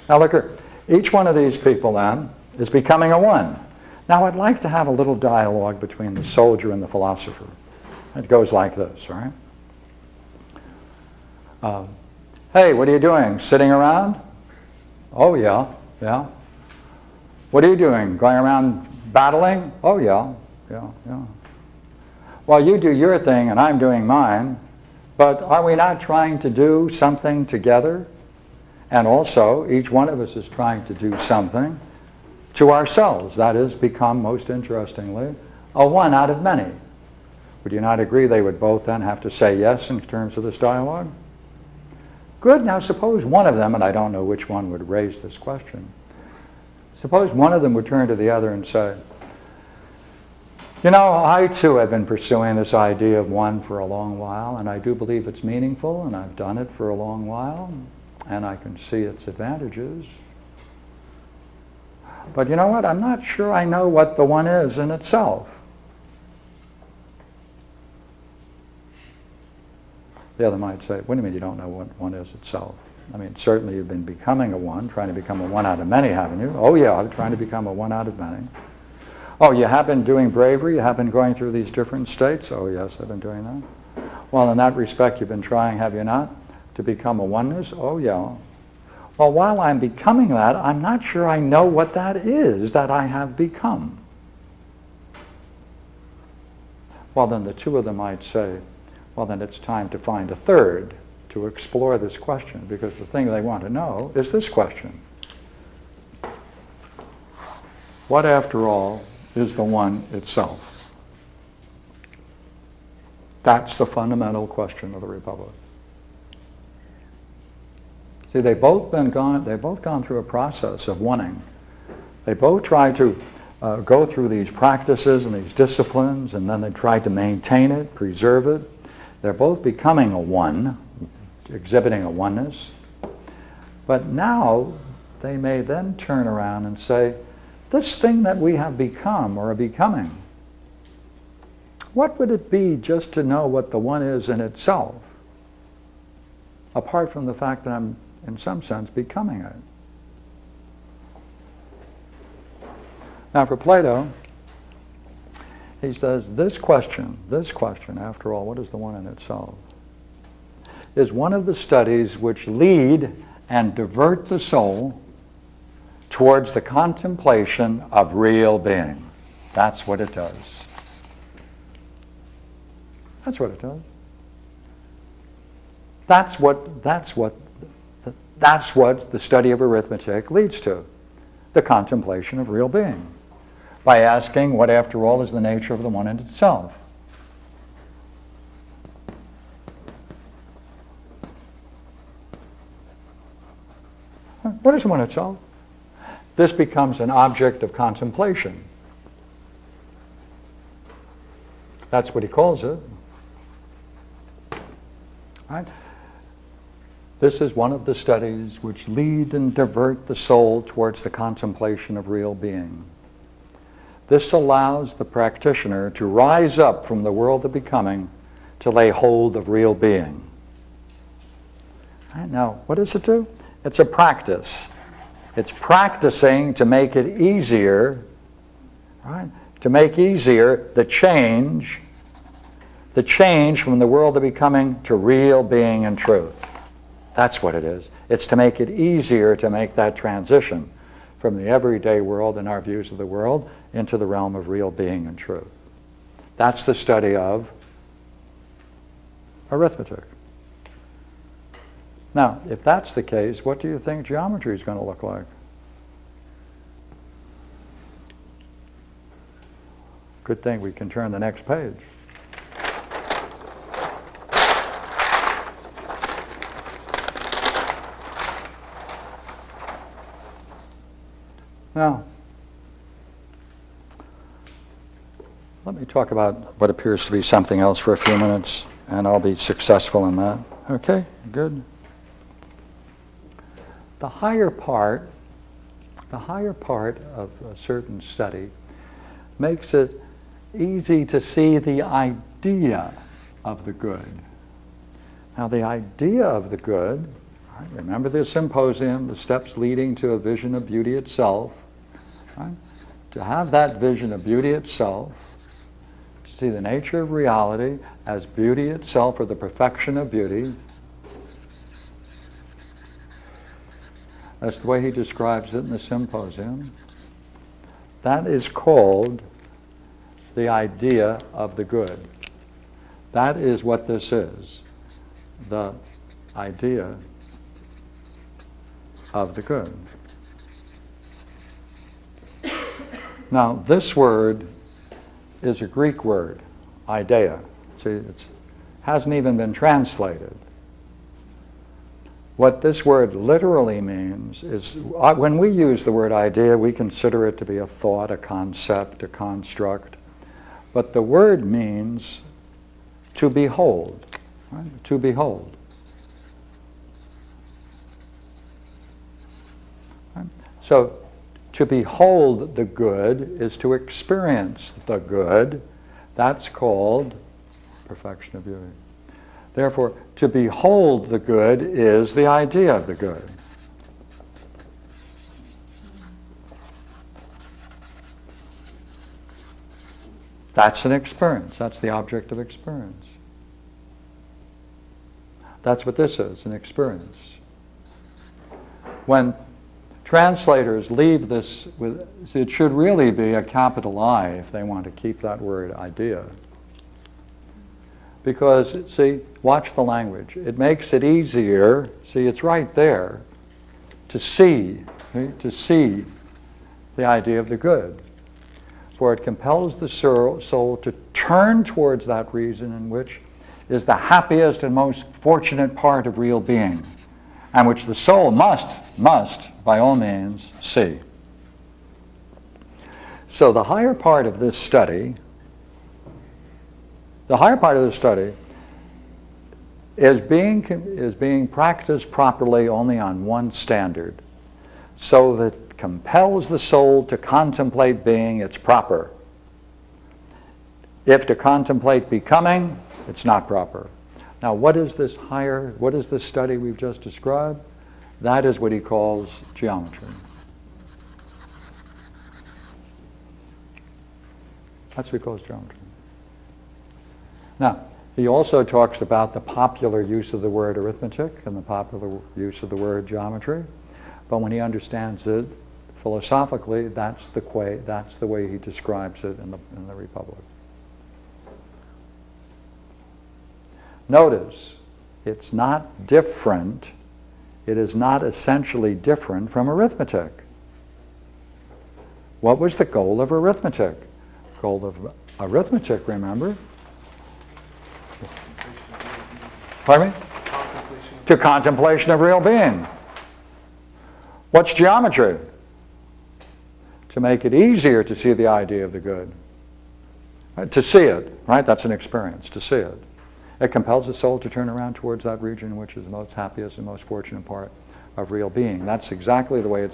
[SPEAKER 1] Now look here, each one of these people then is becoming a one. Now I'd like to have a little dialogue between the soldier and the philosopher. It goes like this, all right? Hey, what are you doing? Sitting around? Oh yeah. Yeah. What are you doing? Going around battling? Oh yeah. Well, you do your thing and I'm doing mine, but are we not trying to do something together? And also, each one of us is trying to do something to ourselves. That is, become, most interestingly, a one out of many. Would you not agree they would both then have to say yes in terms of this dialogue? Good. Now suppose one of them, and I don't know which one would raise this question, suppose one of them would turn to the other and say, I too have been pursuing this idea of one for a long while, and I do believe it's meaningful, and I've done it for a long while, and I can see its advantages. But you know what? I'm not sure I know what the one is in itself. The other might say, what do you mean you don't know what one is itself? I mean, certainly you've been becoming a one, trying to become a one out of many, haven't you? Oh yeah, I'm trying to become a one out of many. Oh, you have been doing bravery? You have been going through these different states? Oh yes, I've been doing that. Well, in that respect, you've been trying, have you not, to become a oneness? Oh yeah. Well, while I'm becoming that, I'm not sure I know what that is that I have become. Well, then the two of them might say, well, then it's time to find a third to explore this question, because the thing they want to know is this question. What, after all, is the one itself? That's the fundamental question of the Republic. See, they've both gone through a process of oneing. They both try to go through these practices and these disciplines, and then they try to maintain it, preserve it. They're both becoming a one, exhibiting a oneness. But now they may then turn around and say, this thing that we have become or are becoming, what would it be just to know what the one is in itself, apart from the fact that I'm, in some sense, becoming it? Now for Plato, he says this question, after all, what is the one in itself, is one of the studies which lead and divert the soul towards the contemplation of real being. That's what it does. That's what it does. That's what the study of arithmetic leads to, the contemplation of real being, by asking what, after all, is the nature of the one in itself. What is the one itself? This becomes an object of contemplation. That's what he calls it. Right? This is one of the studies which lead and divert the soul towards the contemplation of real being. This allows the practitioner to rise up from the world of becoming to lay hold of real being. Right? Now, what does it do? It's a practice. It's practicing to make it easier, right? To make easier the change from the world of becoming to real being and truth. That's what it is. It's to make it easier to make that transition from the everyday world and our views of the world into the realm of real being and truth. That's the study of arithmetic. Now, if that's the case, what do you think geometry is going to look like? Good thing we can turn the next page. Now, let me talk about what appears to be something else for a few minutes, and I'll be successful in that. Okay, good. The higher part of a certain study makes it easy to see the idea of the good. Now, the idea of the good, right, remember the symposium, the steps leading to a vision of beauty itself. Right? To have that vision of beauty itself, to see the nature of reality as beauty itself or the perfection of beauty. That's the way he describes it in the symposium. That is called the idea of the good. That is what this is, the idea of the good. Now, this word is a Greek word, idea. See, it hasn't even been translated. What this word literally means is, when we use the word idea, we consider it to be a thought, a concept, a construct. But the word means to behold, right? To behold. Right? So, to behold the good is to experience the good. That's called perfection of beauty. Therefore, to behold the good is the idea of the good. That's an experience. That's the object of experience. That's what this is, an experience. When translators leave this with, it should really be a capital I if they want to keep that word idea. Because, see, watch the language. It makes it easier, see, it's right there, to see the idea of the good. For it compels the soul to turn towards that reason in which is the happiest and most fortunate part of real being, and which the soul must, by all means, see. So the higher part of this study is being practiced properly only on one standard, so that it compels the soul to contemplate being, it's proper. If to contemplate becoming, it's not proper. Now, what is this study we've just described? That is what he calls geometry. That's what he calls geometry. Now, he also talks about the popular use of the word arithmetic and the popular use of the word geometry. But when he understands it philosophically, that's the way he describes it in the Republic. Notice, it's not different. It is not essentially different from arithmetic. What was the goal of arithmetic? Goal of arithmetic, remember? Pardon me? To contemplation of real being. What's geometry? To make it easier to see the idea of the good. Right? To see it, right? That's an experience, to see it. It compels the soul to turn around towards that region which is the most happiest and most fortunate part of real being. That's exactly the way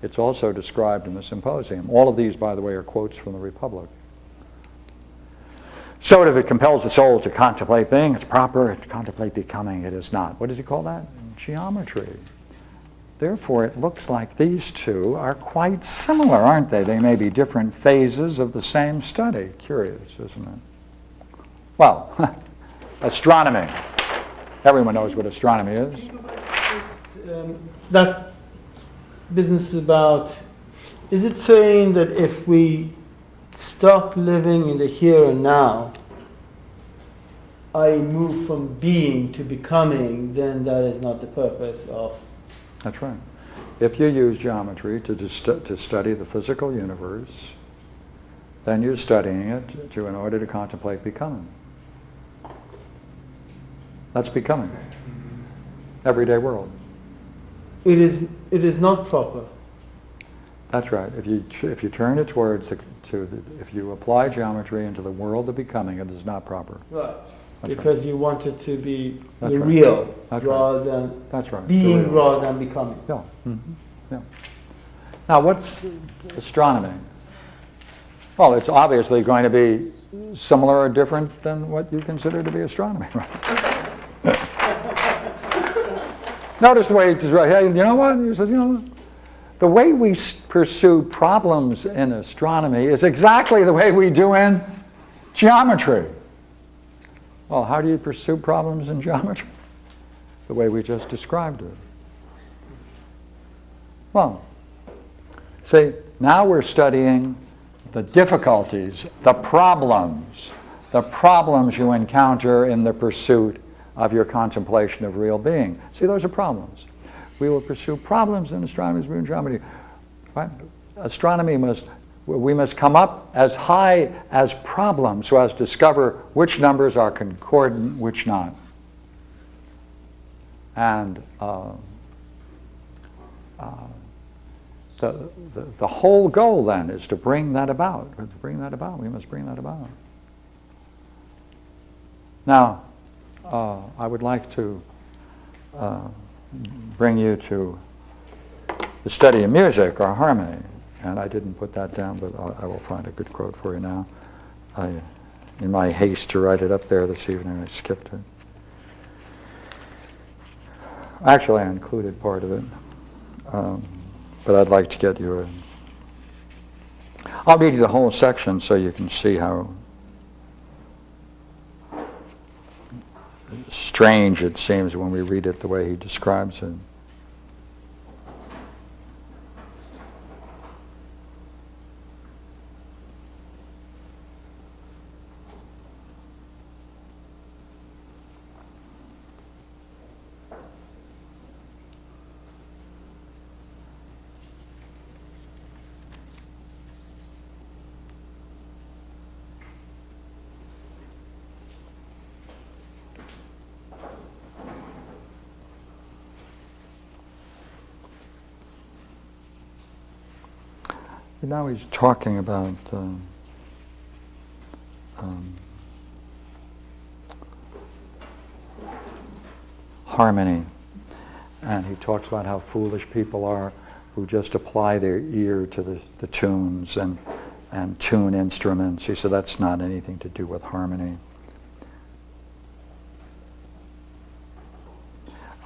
[SPEAKER 1] it's also described in the symposium. All of these, by the way, are quotes from the Republic. So if it compels the soul to contemplate being, it's proper. To contemplate becoming, it is not. What does he call that? Geometry. Therefore, it looks like these two are quite similar, aren't they? They may be different phases of the same study. Curious, isn't it? Well, astronomy. Everyone knows what astronomy is.
[SPEAKER 2] That business about, is it saying that if we stop living in the here and now, I move from being to becoming, then that is not the purpose of...
[SPEAKER 1] That's right. If you use geometry to study the physical universe, then you're studying it in order to contemplate becoming. That's becoming. Everyday world.
[SPEAKER 2] It is not proper.
[SPEAKER 1] That's right. If you turn it towards if you apply geometry into the world of becoming, it is not proper.
[SPEAKER 2] Right.
[SPEAKER 1] That's
[SPEAKER 2] Because
[SPEAKER 1] right.
[SPEAKER 2] you want it to be
[SPEAKER 1] That's
[SPEAKER 2] the
[SPEAKER 1] right.
[SPEAKER 2] real
[SPEAKER 1] That's
[SPEAKER 2] rather
[SPEAKER 1] right.
[SPEAKER 2] than
[SPEAKER 1] That's right.
[SPEAKER 2] being
[SPEAKER 1] The real.
[SPEAKER 2] rather than becoming.
[SPEAKER 1] Yeah. Mm-hmm. Yeah. Now, what's astronomy? Well, it's obviously going to be similar or different than what you consider to be astronomy, right? Notice the way hey, you know what? He says, you know what? The way we pursue problems in astronomy is exactly the way we do in geometry. Well, how do you pursue problems in geometry? The way we just described it. Well, see, now we're studying the difficulties, the problems you encounter in the pursuit of your contemplation of real being. See, those are problems. We will pursue problems in astronomy as we do in geometry. Right? Astronomy we must come up as high as problems so as to discover which numbers are concordant, which not. And the whole goal then is to bring that about. To bring that about, we must bring that about. Now, I would like to bring you to the study of music or harmony. And I didn't put that down, but I will find a good quote for you now. In my haste to write it up there this evening, I skipped it. Actually, I included part of it, but I'd like to get you I'll read you the whole section so you can see how strange it seems when we read it the way he describes it. Now he's talking about harmony, and he talks about how foolish people are who just apply their ear to the tunes and tune instruments. He said that's not anything to do with harmony.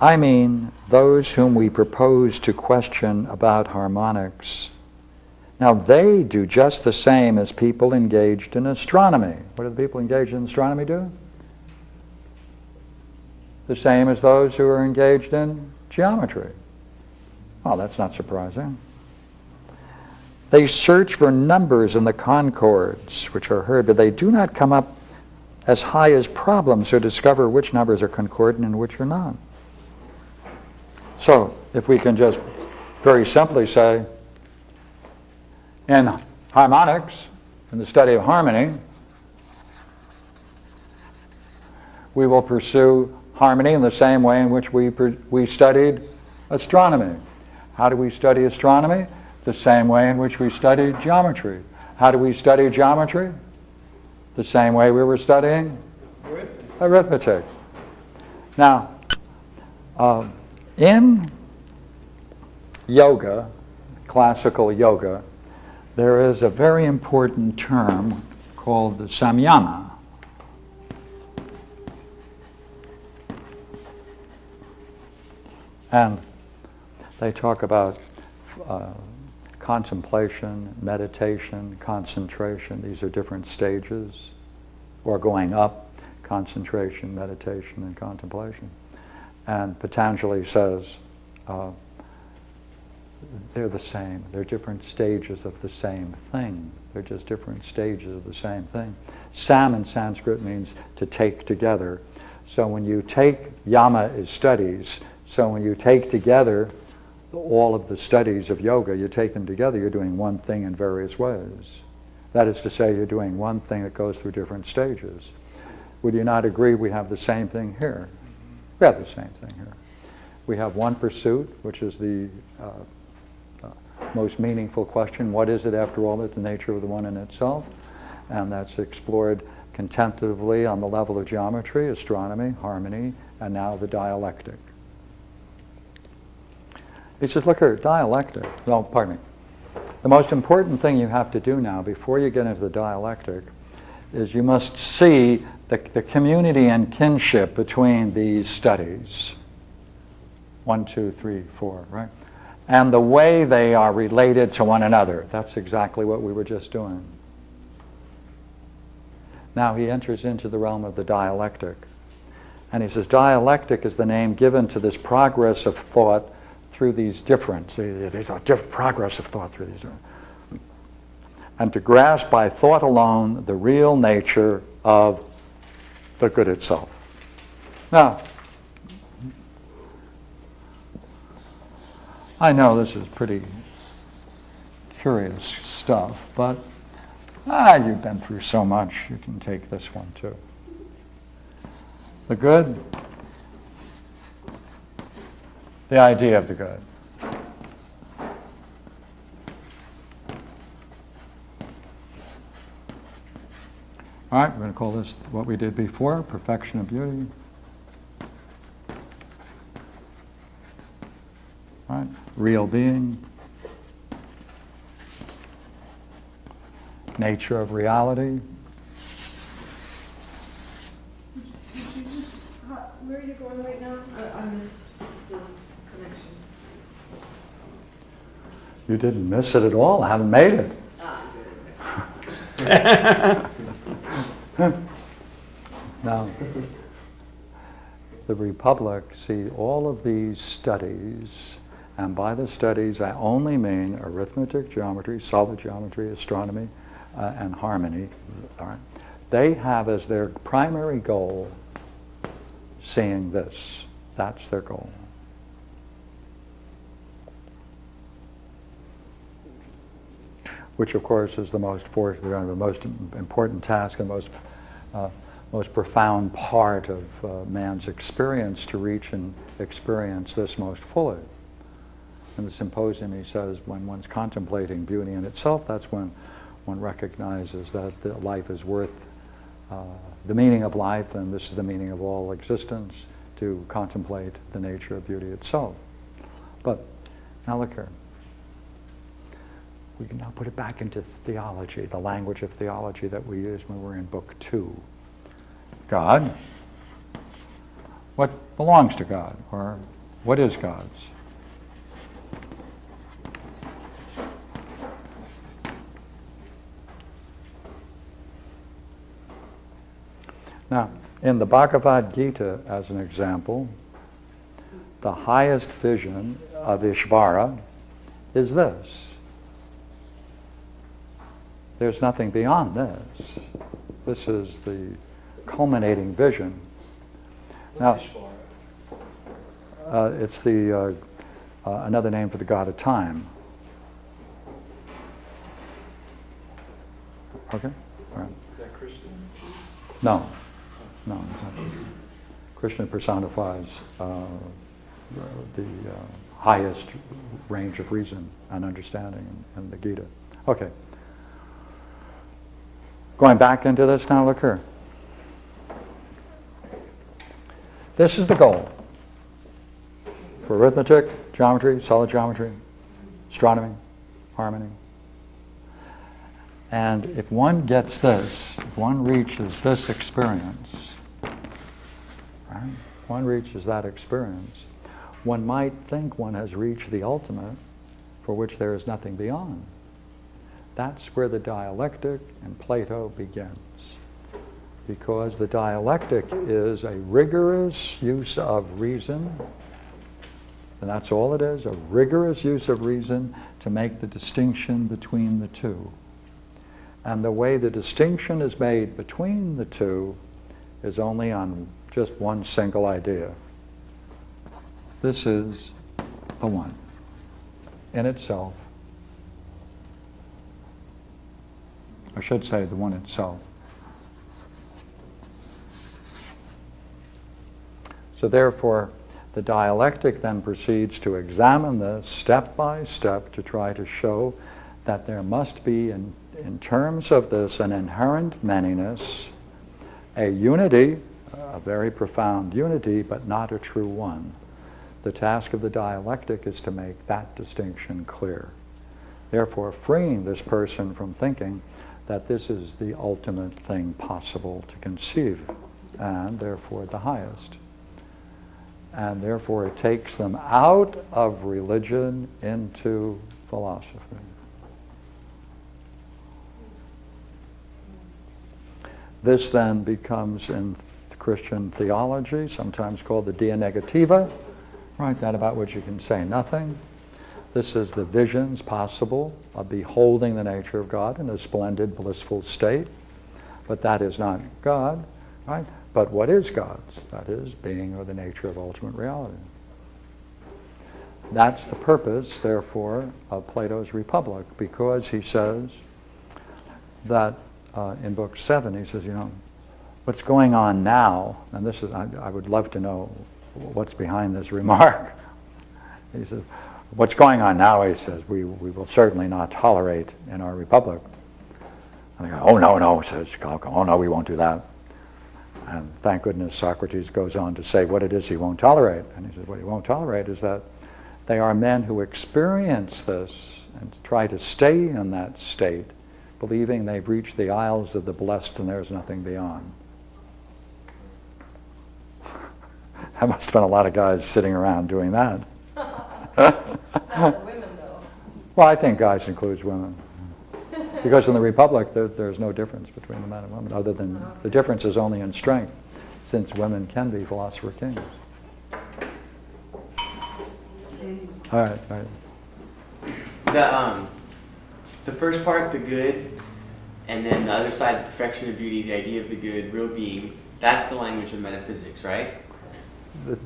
[SPEAKER 1] I mean those whom we propose to question about harmonics. Now, they do just the same as people engaged in astronomy. What do the people engaged in astronomy do? The same as those who are engaged in geometry. Well, that's not surprising. They search for numbers in the concords which are heard, but they do not come up as high as problems to discover which numbers are concordant and which are not. So, if we can just very simply say, in harmonics, in the study of harmony, we will pursue harmony in the same way in which we studied astronomy. How do we study astronomy? The same way in which we studied geometry. How do we study geometry? the same way we were studying
[SPEAKER 3] Arithmetic.
[SPEAKER 1] arithmetic. Now, in yoga, classical yoga, there is a very important term called the samyama. And they talk about contemplation, meditation, concentration. These are different stages, or going up, concentration, meditation, and contemplation. And Patanjali says they're the same. They're different stages of the same thing. They're just different stages of the same thing. Sam in Sanskrit means to take together. So when you take, yama is studies, so when you take together all of the studies of yoga, you take them together, you're doing one thing in various ways. That is to say, you're doing one thing that goes through different stages. Would you not agree we have the same thing here? We have the same thing here. We have one pursuit, which is the most meaningful question: what is it after all? It's the nature of the one in itself. And that's explored contemplatively on the level of geometry, astronomy, harmony, and now the dialectic. He says, look here, dialectic. No, pardon me. The most important thing you have to do now, before you get into the dialectic, is you must see the community and kinship between these studies. 1, 2, 3, 4, right? And the way they are related to one another. That's exactly what we were just doing. Now he enters into the realm of the dialectic. And he says, dialectic is the name given to this progress of thought through these there's a progress of thought through these. And to grasp by thought alone the real nature of the good itself. Now, I know this is pretty curious stuff, but you've been through so much, you can take this one too. The good, the idea of the good. All right, we're going to call this what we did before, perfection of beauty. All right, real being, nature of reality.
[SPEAKER 7] Where are you going right now? I missed the connection.
[SPEAKER 1] You didn't miss it at all. I haven't made it. Now, the Republic, see, all of these studies, and by the studies I only mean arithmetic, geometry, solid geometry, astronomy, and harmony. All right. They have as their primary goal seeing this. That's their goal. Which, of course, is the most important task and most profound part of man's experience, to reach and experience this most fully. In the symposium, he says, when one's contemplating beauty in itself, that's when one recognizes that life is worth the meaning of life, and this is the meaning of all existence, to contemplate the nature of beauty itself. But now look here. We can now put it back into theology, the language of theology that we used when we were in Book 2. God. What belongs to God? Or what is God's? Now, in the Bhagavad Gita, as an example, the highest vision of Ishvara is this. There's nothing beyond this. This is the culminating vision.
[SPEAKER 3] What's
[SPEAKER 1] Now, it's the another name for the god of time. Okay? All right.
[SPEAKER 3] Is that Krishna?
[SPEAKER 1] No. No, it's not Krishna. Krishna personifies the highest range of reason and understanding in the Gita. Okay. Going back into this now, look here. This is the goal for arithmetic, geometry, solid geometry, astronomy, harmony. And if one gets this, if one reaches this experience, right? One reaches that experience, one might think one has reached the ultimate for which there is nothing beyond. That's where the dialectic in Plato begins. Because the dialectic is a rigorous use of reason, and that's all it is, a rigorous use of reason to make the distinction between the two. And the way the distinction is made between the two is only on just one single idea. This is the one in itself. I should say the one itself. So therefore, the dialectic then proceeds to examine this step by step to try to show that there must be, in terms of this, an inherent manyness, a unity, a very profound unity, but not a true one. The task of the dialectic is to make that distinction clear. Therefore, freeing this person from thinking that this is the ultimate thing possible to conceive, and therefore the highest. And therefore it takes them out of religion into philosophy. This then becomes, in Christian theology, sometimes called the dia negativa, right? That about which you can say nothing. This is the visions possible of beholding the nature of God in a splendid, blissful state. But that is not God, right? But what is God's? That is being or the nature of ultimate reality. That's the purpose, therefore, of Plato's Republic, because he says that in Book 7, he says, you know, what's going on now, and this is, I would love to know what's behind this remark. He says, what's going on now, he says, we will certainly not tolerate in our Republic. And they go, oh, no, says Galko, oh, no, we won't do that. And thank goodness Socrates goes on to say what it is he won't tolerate. And he says what he won't tolerate is that they are men who experience this and try to stay in that state, believing they've reached the isles of the blessed and there's nothing beyond. There must have been a lot of guys sitting around doing that.
[SPEAKER 7] Not women, though.
[SPEAKER 1] Well, I think guys includes women. Because in the Republic, there's no difference between the men and women, other than the difference is only in strength, since women can be philosopher kings. All right.
[SPEAKER 8] The first part, the good, and then the other side, perfection of beauty, the idea of the good, real being, that's the language of metaphysics, right?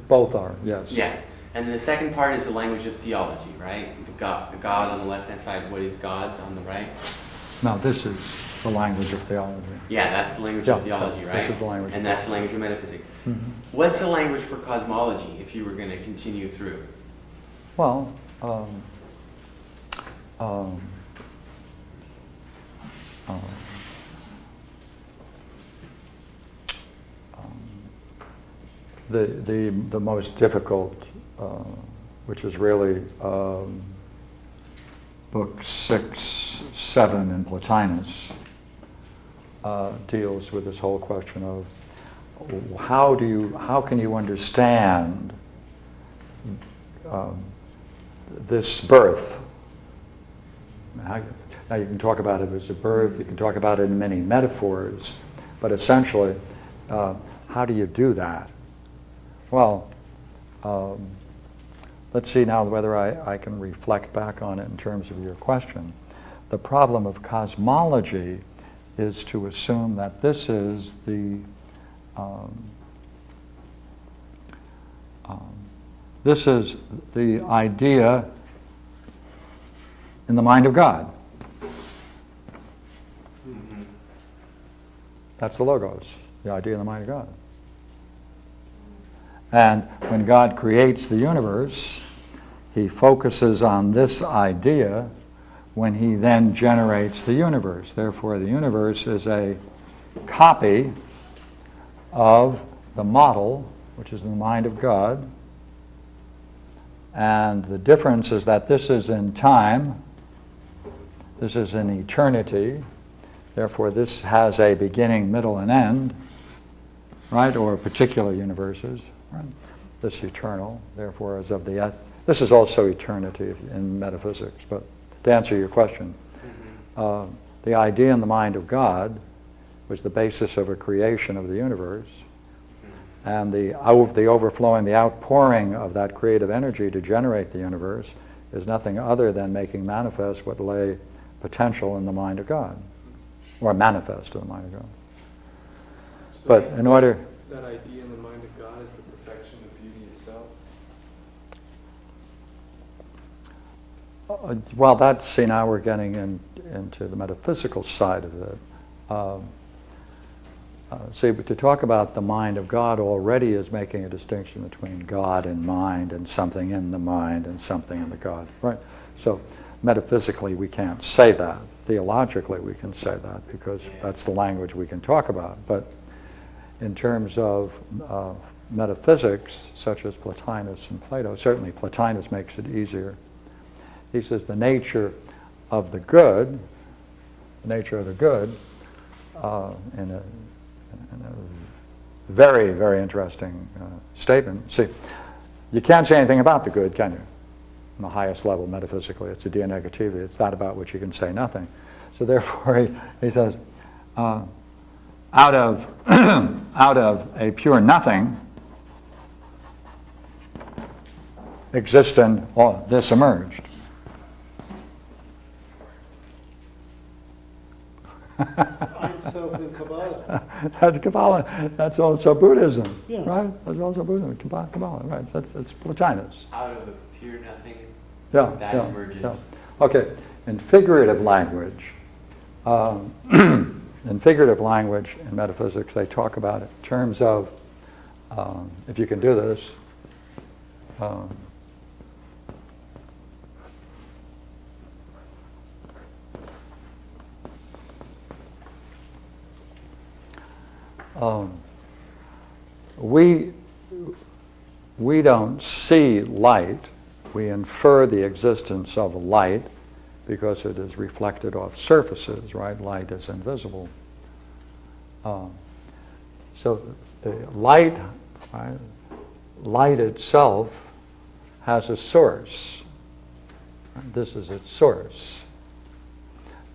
[SPEAKER 1] Both are, yes.
[SPEAKER 8] Yeah. And then the second part is the language of theology, right? The God on the left-hand side, what is God's on the right?
[SPEAKER 1] No, this is the language of theology.
[SPEAKER 8] Yeah, that's the language of theology, right?
[SPEAKER 1] This is the language
[SPEAKER 8] and that's the language of metaphysics.
[SPEAKER 1] Mm-hmm.
[SPEAKER 8] What's the language for cosmology, if you were going to continue through?
[SPEAKER 1] Well, the most difficult, which is really book 6, 7 in Plotinus, deals with this whole question of how can you understand this birth? Now you can talk about it as a birth, you can talk about it in many metaphors, but essentially, how do you do that? Well, let's see now whether I can reflect back on it in terms of your question. The problem of cosmology is to assume that this is the idea in the mind of God.
[SPEAKER 8] Mm-hmm.
[SPEAKER 1] That's the logos, the idea in the mind of God. And when God creates the universe, he focuses on this idea when he then generates the universe. Therefore, the universe is a copy of the model, which is in the mind of God. And the difference is that this is in time, this is in eternity. Therefore, this has a beginning, middle, and end, right? Or particular universes, right? This is eternal, therefore, as of the this is also eternity in metaphysics. But to answer your question, the idea in the mind of God was the basis of a creation of the universe, and the overflowing, the outpouring of that creative energy to generate the universe is nothing other than making manifest what lay potential in the mind of God, or manifest in the mind of God.
[SPEAKER 3] So
[SPEAKER 1] But in order...
[SPEAKER 3] that idea in the mind of God is the perfection of beauty itself?
[SPEAKER 1] Well, that's, see, now we're getting into the metaphysical side of it. See, but to talk about the mind of God already is making a distinction between God and mind, and something in the mind and something in the God, right? So metaphysically we can't say that. Theologically we can say that because that's the language we can talk about. But in terms of metaphysics, such as Plotinus and Plato, certainly Plotinus makes it easier. He says the nature of the good, in a very, very interesting statement. See, you can't say anything about the good, can you? On the highest level, metaphysically, it's a dia negativa. It's that about which you can say nothing. So therefore, he says, out of a pure nothing, existent, this emerged.
[SPEAKER 2] Ein Sof in Kabbalah.
[SPEAKER 1] That's Kabbalah. That's also Buddhism,
[SPEAKER 2] Yeah.
[SPEAKER 1] right? That's also Buddhism. Kabbalah, right? That's Plotinus.
[SPEAKER 8] Out of the pure nothing,
[SPEAKER 1] Yeah,
[SPEAKER 8] that
[SPEAKER 1] yeah,
[SPEAKER 8] emerges.
[SPEAKER 1] yeah. Okay. In figurative language, in metaphysics, they talk about it in terms of, if you can do this. We don't see light. We infer the existence of light because it is reflected off surfaces, right? Light is invisible. So the light, right? Light itself has a source. This is its source.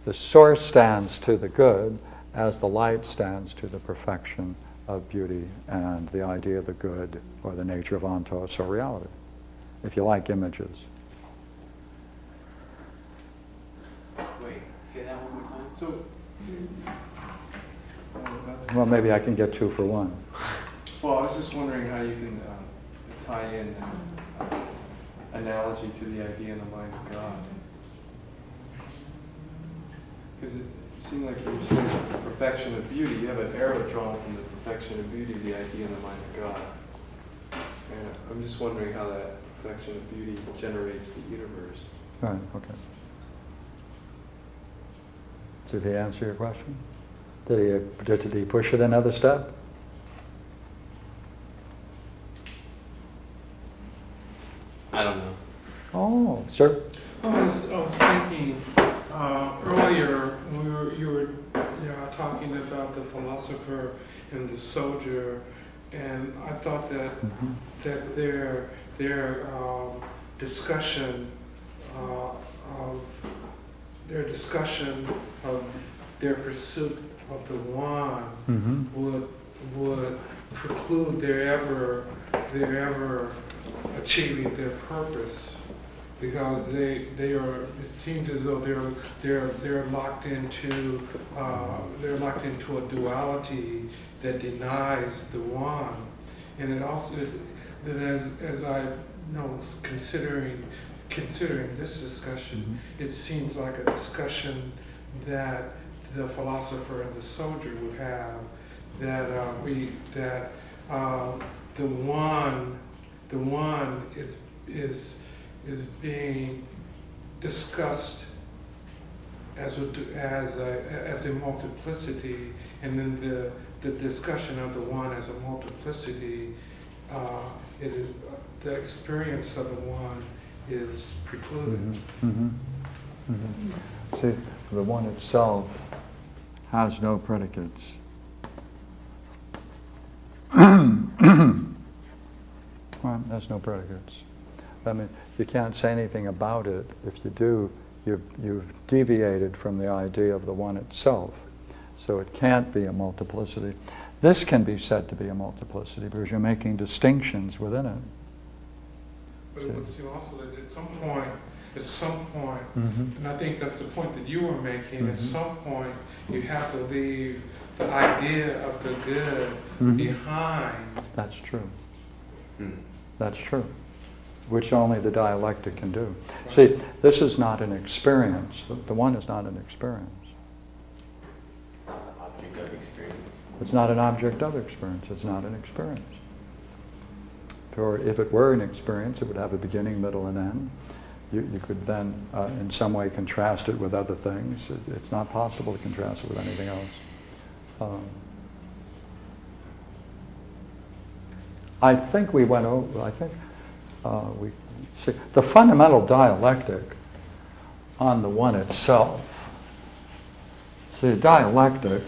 [SPEAKER 1] The source stands to the good as the light stands to the perfection of beauty and the idea of the good or the nature of ontos or reality, if you like images.
[SPEAKER 8] Wait, say that one more time.
[SPEAKER 3] So, that's
[SPEAKER 1] Well, maybe I can get 2 for 1.
[SPEAKER 3] well, I was just wondering how you can tie in analogy to the idea in the mind of God. Because it seemed like you were saying the perfection of beauty. You have an arrow drawn from the perfection of beauty, the idea in the mind of God. And I'm just wondering how that perfection of beauty generates the universe.
[SPEAKER 1] Right, okay. Did he answer your question? Did he push it another step?
[SPEAKER 8] I don't know.
[SPEAKER 1] Oh, sir.
[SPEAKER 5] I was thinking earlier when you were talking about the philosopher and the soldier, and I thought that that their discussion of their pursuit of the one would preclude their ever achieving their purpose, because they are, it seems as though they're locked into a duality that denies the one. And it also, that as I considering this discussion, it seems like a discussion that the philosopher and the soldier would have, that the one is being discussed as a multiplicity, and then the discussion of the one as a multiplicity, it is the experience of the one is precluded.
[SPEAKER 1] Mm-hmm. Mm-hmm. See, the one itself has no predicates. Well, there's no predicates. I mean, you can't say anything about it. If you do, you've deviated from the idea of the one itself. So it can't be a multiplicity. This can be said to be a multiplicity because you're making distinctions within it.
[SPEAKER 5] But it would seem also that at some point,
[SPEAKER 1] Mm-hmm.
[SPEAKER 5] and I think that's the point that you were making,
[SPEAKER 1] Mm-hmm.
[SPEAKER 5] at some point you have to leave the idea of the good
[SPEAKER 1] Mm-hmm.
[SPEAKER 5] behind.
[SPEAKER 1] That's true.
[SPEAKER 8] Hmm.
[SPEAKER 1] That's true. Which only the dialectic can do. See, this is not an experience. The one is not an experience.
[SPEAKER 8] It's not the object of experience.
[SPEAKER 1] It's not an object of experience. It's not an experience. Or if it were an experience, it would have a beginning, middle, and end. You could then, in some way, contrast it with other things. It's not possible to contrast it with anything else. I think we went over, we see, the fundamental dialectic on the one itself. See, a dialectic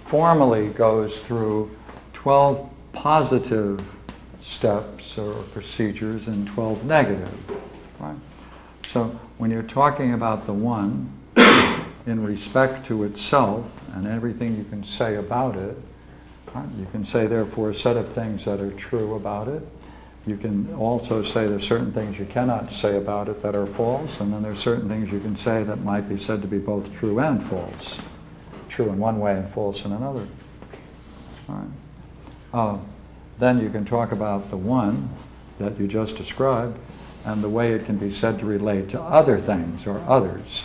[SPEAKER 1] formally goes through 12 positive steps or procedures and 12 negative. Right? So when you're talking about the one in respect to itself and everything you can say about it, right? You can say therefore a set of things that are true about it. You can also say there's certain things you cannot say about it that are false, and then there's certain things you can say that might be said to be both true and false. True in one way and false in another. All right. Then you can talk about the one that you just described and the way it can be said to relate to other things or others.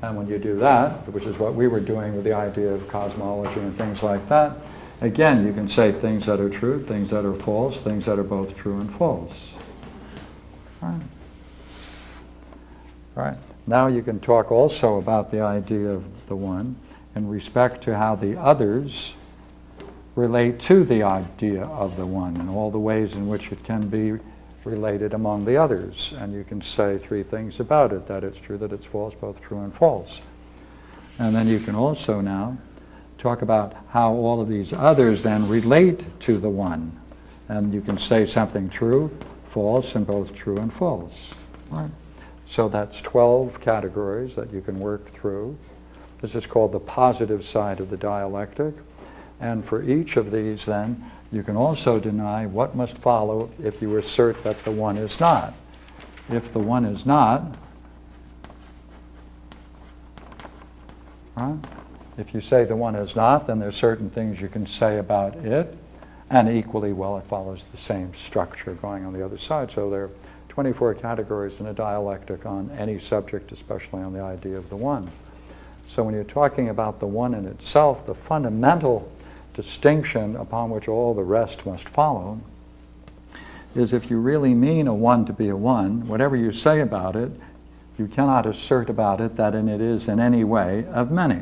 [SPEAKER 1] And when you do that, which is what we were doing with the idea of cosmology and things like that, again, you can say things that are true, things that are false, things that are both true and false. All right. All right. Now you can talk also about the idea of the one in respect to how the others relate to the idea of the one and all the ways in which it can be related among the others. And you can say three things about it, that it's true, that it's false, both true and false. And then you can also now talk about how all of these others then relate to the one. And you can say something true, false, and both true and false. Right? So that's 12 categories that you can work through. This is called the positive side of the dialectic. And for each of these then, you can also deny what must follow if you assert that the one is not. If the one is not, right? If you say the one is not, then there's certain things you can say about it, and equally well it follows the same structure going on the other side. So there are 24 categories in a dialectic on any subject, especially on the idea of the one. So when you're talking about the one in itself, the fundamental distinction upon which all the rest must follow is if you really mean a one to be a one, whatever you say about it, you cannot assert about it that it is in any way of many.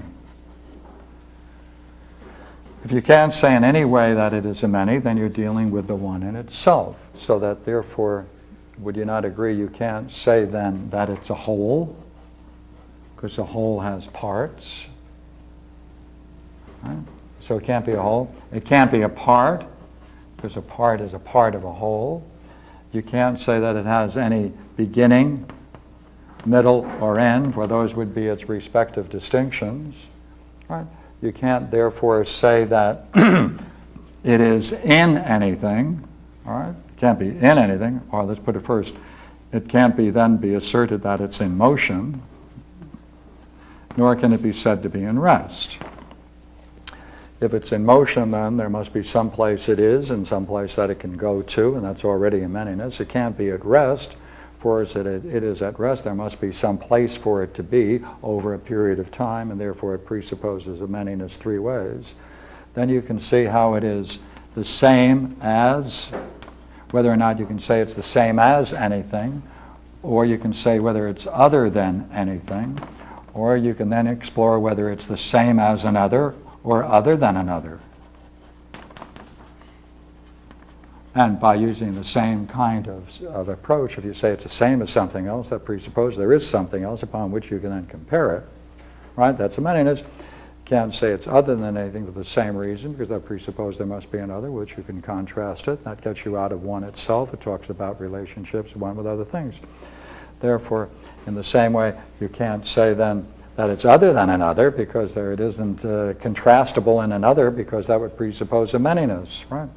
[SPEAKER 1] If you can't say in any way that it is a many, then you're dealing with the one in itself. So that therefore, would you not agree you can't say then that it's a whole, because a whole has parts. Right? So it can't be a whole. It can't be a part, because a part is a part of a whole. You can't say that it has any beginning, middle, or end, for those would be its respective distinctions. Right? You can't therefore say that it is in anything. All right? It can't be in anything. Or let's put it first. It can't be then be asserted that it's in motion, nor can it be said to be in rest. If it's in motion, then there must be some place it is and some place that it can go to, and that's already a manyness. It can't be at rest, for as it is at rest, there must be some place for it to be over a period of time, and therefore it presupposes a manyness three ways. Then you can see how it is the same as, whether or not you can say it's the same as anything, or you can say whether it's other than anything, or you can then explore whether it's the same as another or other than another. And by using the same kind of approach, if you say it's the same as something else, that presupposes there is something else upon which you can then compare it. Right? That's a manyness. Can't say it's other than anything for the same reason, because that presupposes there must be another, which you can contrast it. That gets you out of one itself. It talks about relationships, one with other things. Therefore, in the same way, you can't say then that it's other than another, because there it isn't contrastable in another, because that would presuppose a manyness, right?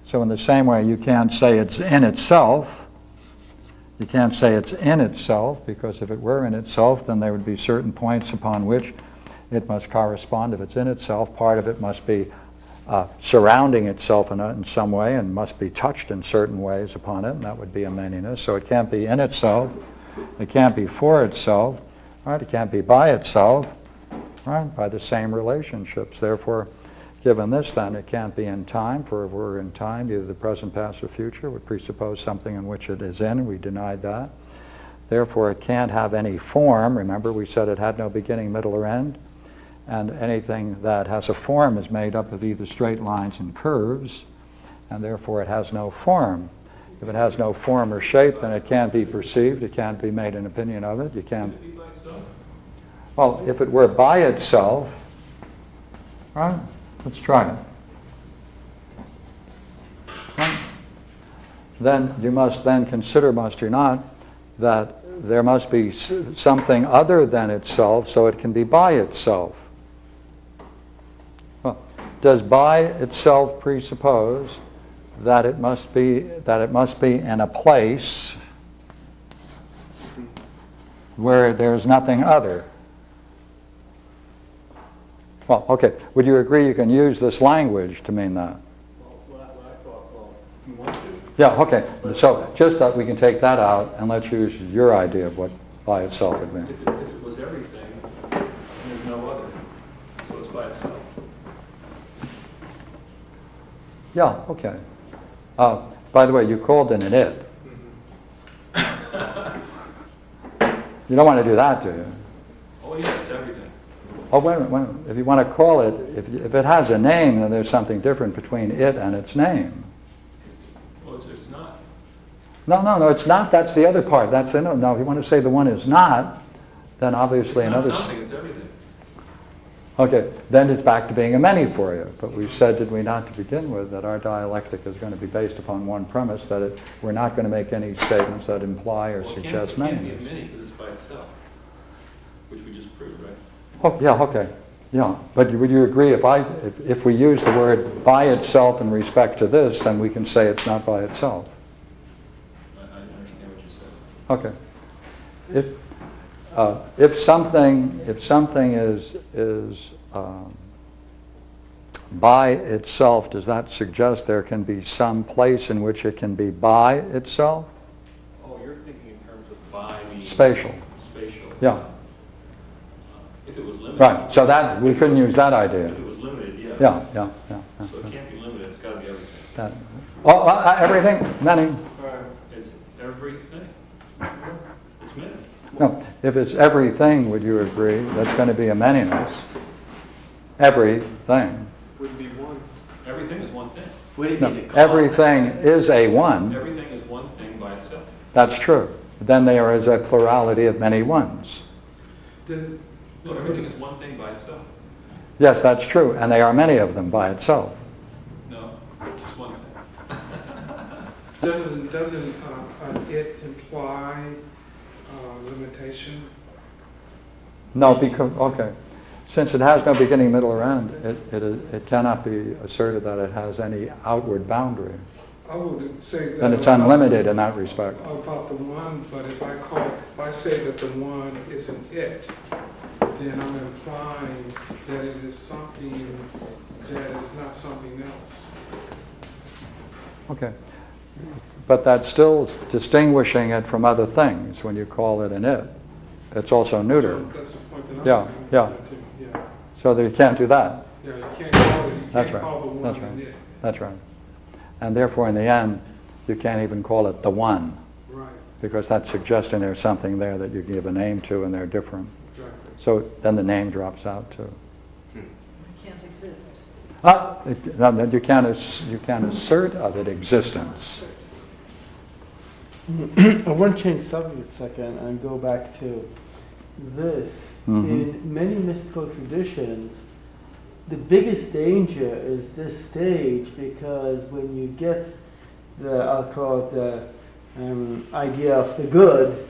[SPEAKER 1] So in the same way, you can't say it's in itself. You can't say it's in itself, because if it were in itself, then there would be certain points upon which it must correspond. If it's in itself, part of it must be surrounding itself in some way and must be touched in certain ways upon it, and that would be a manyness. So it can't be in itself. It can't be for itself. Right? It can't be by itself. Right? By the same relationships. Therefore, given this, then, it can't be in time, for if we're in time, either the present, past, or future would presuppose something in which it is in. We denied that. Therefore, it can't have any form. Remember, we said it had no beginning, middle, or end. And anything that has a form is made up of either straight lines and curves, and therefore it has no form. If it has no form or shape, then it can't be perceived. It can't be made an opinion of it. You can't. Well, if it were by itself, right? Let's try it. Right? Then you must then consider, must you not, that there must be something other than itself so it can be by itself. Well, does by itself presuppose that it must be in a place where there's nothing other? Well, okay. Would you agree you can use this language to mean that?
[SPEAKER 9] Well, what I thought, well, you want to?
[SPEAKER 1] Yeah, okay. So just that we can take that out and let's use your idea of what by itself would mean.
[SPEAKER 9] If it was everything, and there's no other, so it's by itself.
[SPEAKER 1] Yeah, okay. By the way, you called it an it. You don't want to do that, do you?
[SPEAKER 9] Oh, yeah, it's everything.
[SPEAKER 1] Oh, wait a minute. If you want to call it, if it has a name, then there's something different between it and its name.
[SPEAKER 9] Well, it's not.
[SPEAKER 1] No, it's not. That's the other part. That's no. If you want to say the one is not, then obviously
[SPEAKER 9] It's not
[SPEAKER 1] another.
[SPEAKER 9] something, it's everything.
[SPEAKER 1] Okay, then it's back to being a many for you. But we said, did we not, to begin with, that our dialectic is going to be based upon one premise, that we're not going to make any statements that imply or suggest
[SPEAKER 9] It can't be
[SPEAKER 1] manyness.
[SPEAKER 9] a many because it's by itself, which we just proved, right?
[SPEAKER 1] Oh, yeah, okay. Yeah, but would you agree if we use the word by itself in respect to this, then we can say it's not by itself?
[SPEAKER 9] I understand what you said.
[SPEAKER 1] Okay. If something is by itself, does that suggest there can be some place in which it can be by itself?
[SPEAKER 9] Oh, you're thinking in terms of by meaning
[SPEAKER 1] Spatial.
[SPEAKER 9] Spatial.
[SPEAKER 1] Yeah.
[SPEAKER 9] If it was limited.
[SPEAKER 1] Right. So that we couldn't use that idea.
[SPEAKER 9] If it was limited, yeah.
[SPEAKER 1] Yeah.
[SPEAKER 9] So it can't be limited. It's got to be everything.
[SPEAKER 1] That, everything, many.
[SPEAKER 9] It's everything. It's many.
[SPEAKER 1] No, if it's everything, would you agree? That's going to be a manyness. Everything.
[SPEAKER 3] Would be one.
[SPEAKER 9] Everything is one thing.
[SPEAKER 8] Would it
[SPEAKER 1] No,
[SPEAKER 8] be the cause?
[SPEAKER 1] everything is a one.
[SPEAKER 9] Everything is one thing by itself.
[SPEAKER 1] That's true. Then there is a plurality of many ones.
[SPEAKER 3] Does,
[SPEAKER 9] So everything is one thing by itself.
[SPEAKER 1] Yes, that's true. And there are many of them by itself.
[SPEAKER 9] No, just one thing.
[SPEAKER 5] doesn't it imply limitation?
[SPEAKER 1] No, because, okay. Since it has no beginning, middle, or end, it cannot be asserted that it has any outward boundary.
[SPEAKER 5] I would say that.
[SPEAKER 1] Then it's unlimited in that respect.
[SPEAKER 5] About the one, but if I say that the one isn't it, then I'm implying that it is something that is not something else.
[SPEAKER 1] Okay. But that's still distinguishing it from other things when you call it an it. It's also neuter.
[SPEAKER 5] So that's the point that I'm
[SPEAKER 1] Yeah,
[SPEAKER 5] making.
[SPEAKER 1] yeah.
[SPEAKER 5] Yeah.
[SPEAKER 1] So that you can't do that.
[SPEAKER 5] Yeah, you can't call it. You
[SPEAKER 1] That's
[SPEAKER 5] can't
[SPEAKER 1] right.
[SPEAKER 5] call the one
[SPEAKER 1] That's right.
[SPEAKER 5] an it.
[SPEAKER 1] That's right. And therefore, in the end, you can't even call it the one,
[SPEAKER 5] Right,
[SPEAKER 1] because that's suggesting there's something there that you give a name to and they're different.
[SPEAKER 5] exactly.
[SPEAKER 1] So then the name drops out too.
[SPEAKER 7] It can't exist.
[SPEAKER 1] No, you can't assert of it existence.
[SPEAKER 2] I want to change subject a second and go back to this. In many mystical traditions, the biggest danger is this stage, because when you get the, I'll call it the idea of the good,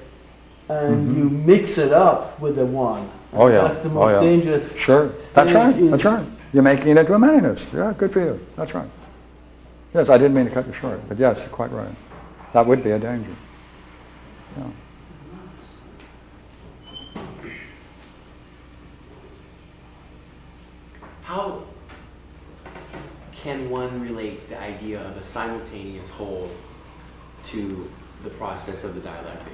[SPEAKER 2] and you mix it up with the one.
[SPEAKER 1] Oh yeah.
[SPEAKER 2] That's the most dangerous.
[SPEAKER 1] Sure. That's right.
[SPEAKER 2] stage
[SPEAKER 1] That's right. You're making it into a manyness. Yeah, good for you. That's right. Yes, I didn't mean to cut you short, but yes, you're quite right. That would be a danger. Yeah.
[SPEAKER 8] How can one relate the idea of a simultaneous whole to the process of the dialectic?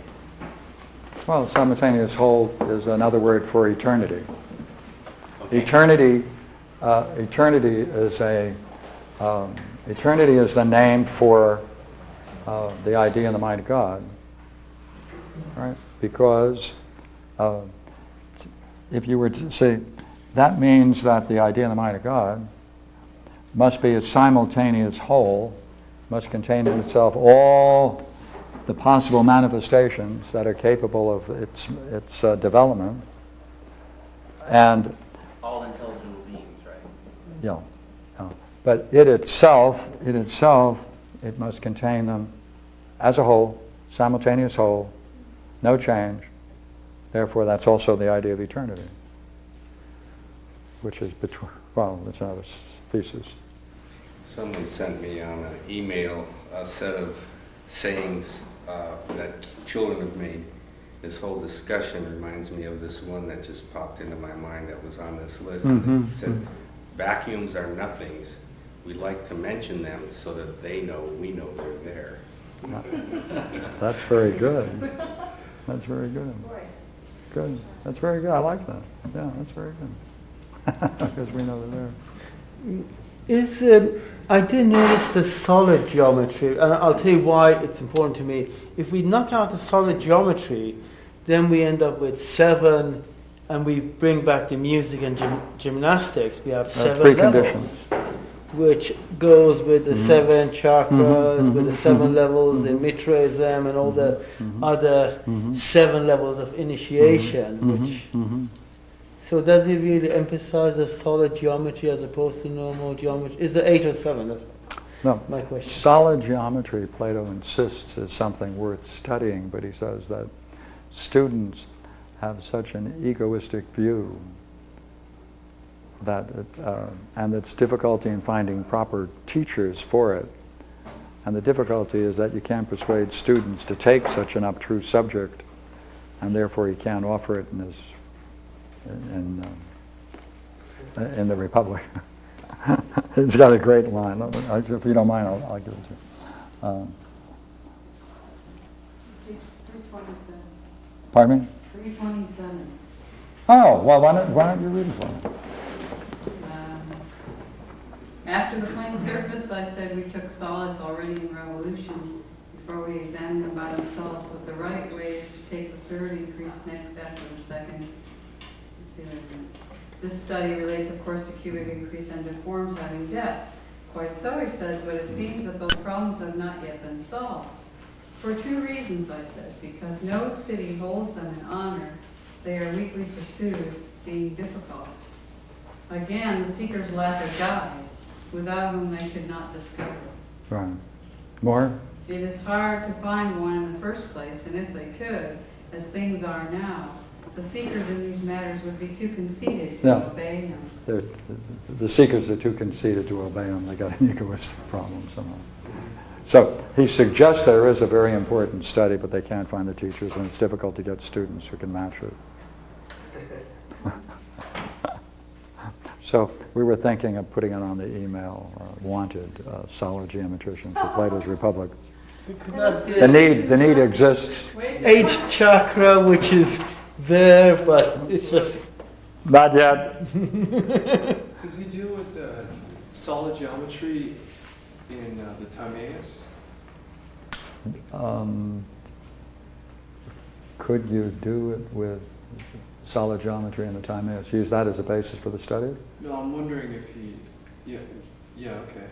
[SPEAKER 1] Well, simultaneous whole is another word for eternity.
[SPEAKER 8] Okay.
[SPEAKER 1] Eternity is the name for the idea in the mind of God, right? Because if you were to say, that means that the idea in the mind of God must be a simultaneous whole, must contain in itself all the possible manifestations that are capable of its development, and
[SPEAKER 8] All intelligible beings, right?
[SPEAKER 1] yeah, but it itself, it must contain them as a whole, simultaneous whole, no change. Therefore, that's also the idea of eternity, which is between. Well, that's another thesis.
[SPEAKER 10] Somebody sent me on an email a set of sayings that children have made. This whole discussion reminds me of this one that just popped into my mind that was on this list. And it said, vacuums are nothings. We like to mention them so that they know we know they're there.
[SPEAKER 1] That's very good. That's very good. Good. That's very good. I like that. Yeah, that's very good. Because we know they're there.
[SPEAKER 2] I did notice the solid geometry, and I'll tell you why it's important to me. If we knock out the solid geometry, then we end up with 7, and we bring back the music and gymnastics. We have 7 levels, which goes with the 7 chakras, with the 7 levels in Mitraism, and all the other 7 levels of initiation. Which so does it really emphasize the solid geometry as opposed to normal geometry? Is there 8 or 7? That's my question.
[SPEAKER 1] Solid geometry, Plato insists, is something worth studying, but he says that students have such an egoistic view that and it's difficulty in finding proper teachers for it. And the difficulty is that you can't persuade students to take such an abstruse subject, and therefore you can't offer it in the Republic. It's got a great line. If you don't mind, I'll give it to you.
[SPEAKER 7] 327.
[SPEAKER 1] Pardon me?
[SPEAKER 7] 327.
[SPEAKER 1] Oh, well, why don't you read it for me?
[SPEAKER 7] After the plane surface, I said we took solids already in revolution before we examined them by themselves, but the right way is to take the third increase next after the second. Let's see what I think. This study relates, of course, to cubic increase and to forms having depth. Quite so, he says, but it seems that those problems have not yet been solved. For 2 reasons, I said, because no city holds them in honor, they are weakly pursued, being difficult. Again, the seekers lack a guide, without whom they could not discover.
[SPEAKER 1] Right. More?
[SPEAKER 7] It is hard to find one in the first place, and if they could, as things are now, the seekers in these matters would be too conceited to obey him.
[SPEAKER 1] The seekers are too conceited to obey him. They got an egoistic problem somehow. So he suggests there is a very important study, but they can't find the teachers, and it's difficult to get students who can match it. So we were thinking of putting it on the email, wanted solid geometricians for Plato's Republic. The need exists.
[SPEAKER 2] 8th chakra, which is there, but it's just
[SPEAKER 1] not yet.
[SPEAKER 3] Does he deal with solid geometry in the Timaeus?
[SPEAKER 1] Could you do it with solid geometry and the Timaeus? Use that as a basis for the study?
[SPEAKER 3] No, I'm wondering if he, yeah, okay.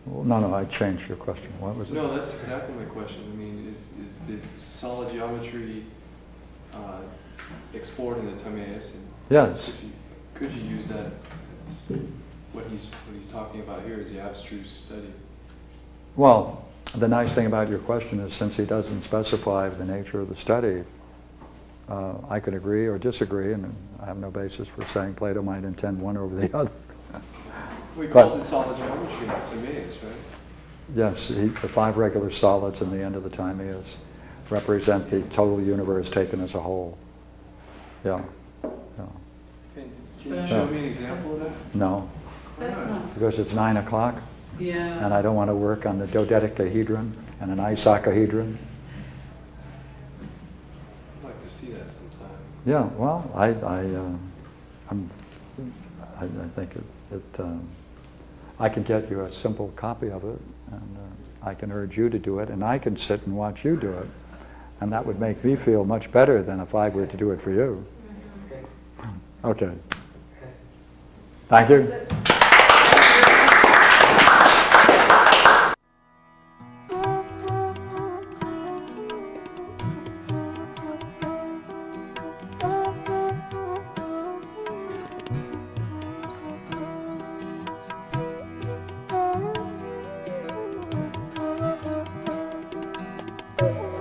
[SPEAKER 1] Well, no, I changed your question. What was it?
[SPEAKER 3] No, that's exactly my question. I mean, is the solid geometry explored in the Timaeus? And
[SPEAKER 1] Yes.
[SPEAKER 3] Could you use that as what he's talking about here is the abstruse study?
[SPEAKER 1] Well, the nice thing about your question is since he doesn't specify the nature of the study, I could agree or disagree, and I have no basis for saying Plato might intend one over the other.
[SPEAKER 3] Well, he calls it solid geometry in the Timaeus, right?
[SPEAKER 1] Yes, the 5 regular solids in the end of the Timaeus represent the total universe taken as a whole. Yeah.
[SPEAKER 3] Can you show me an example of that?
[SPEAKER 1] No,
[SPEAKER 7] That's not,
[SPEAKER 1] because it's 9 o'clock,
[SPEAKER 7] yeah.
[SPEAKER 1] and I don't want to work on the dodecahedron and an icosahedron.
[SPEAKER 3] I'd like to see that sometime.
[SPEAKER 1] Yeah, well, I think I can get you a simple copy of it, and I can urge you to do it, and I can sit and watch you do it, and that would make me feel much better than if I were to do it for you. Okay. Thank you.
[SPEAKER 11] Thank you.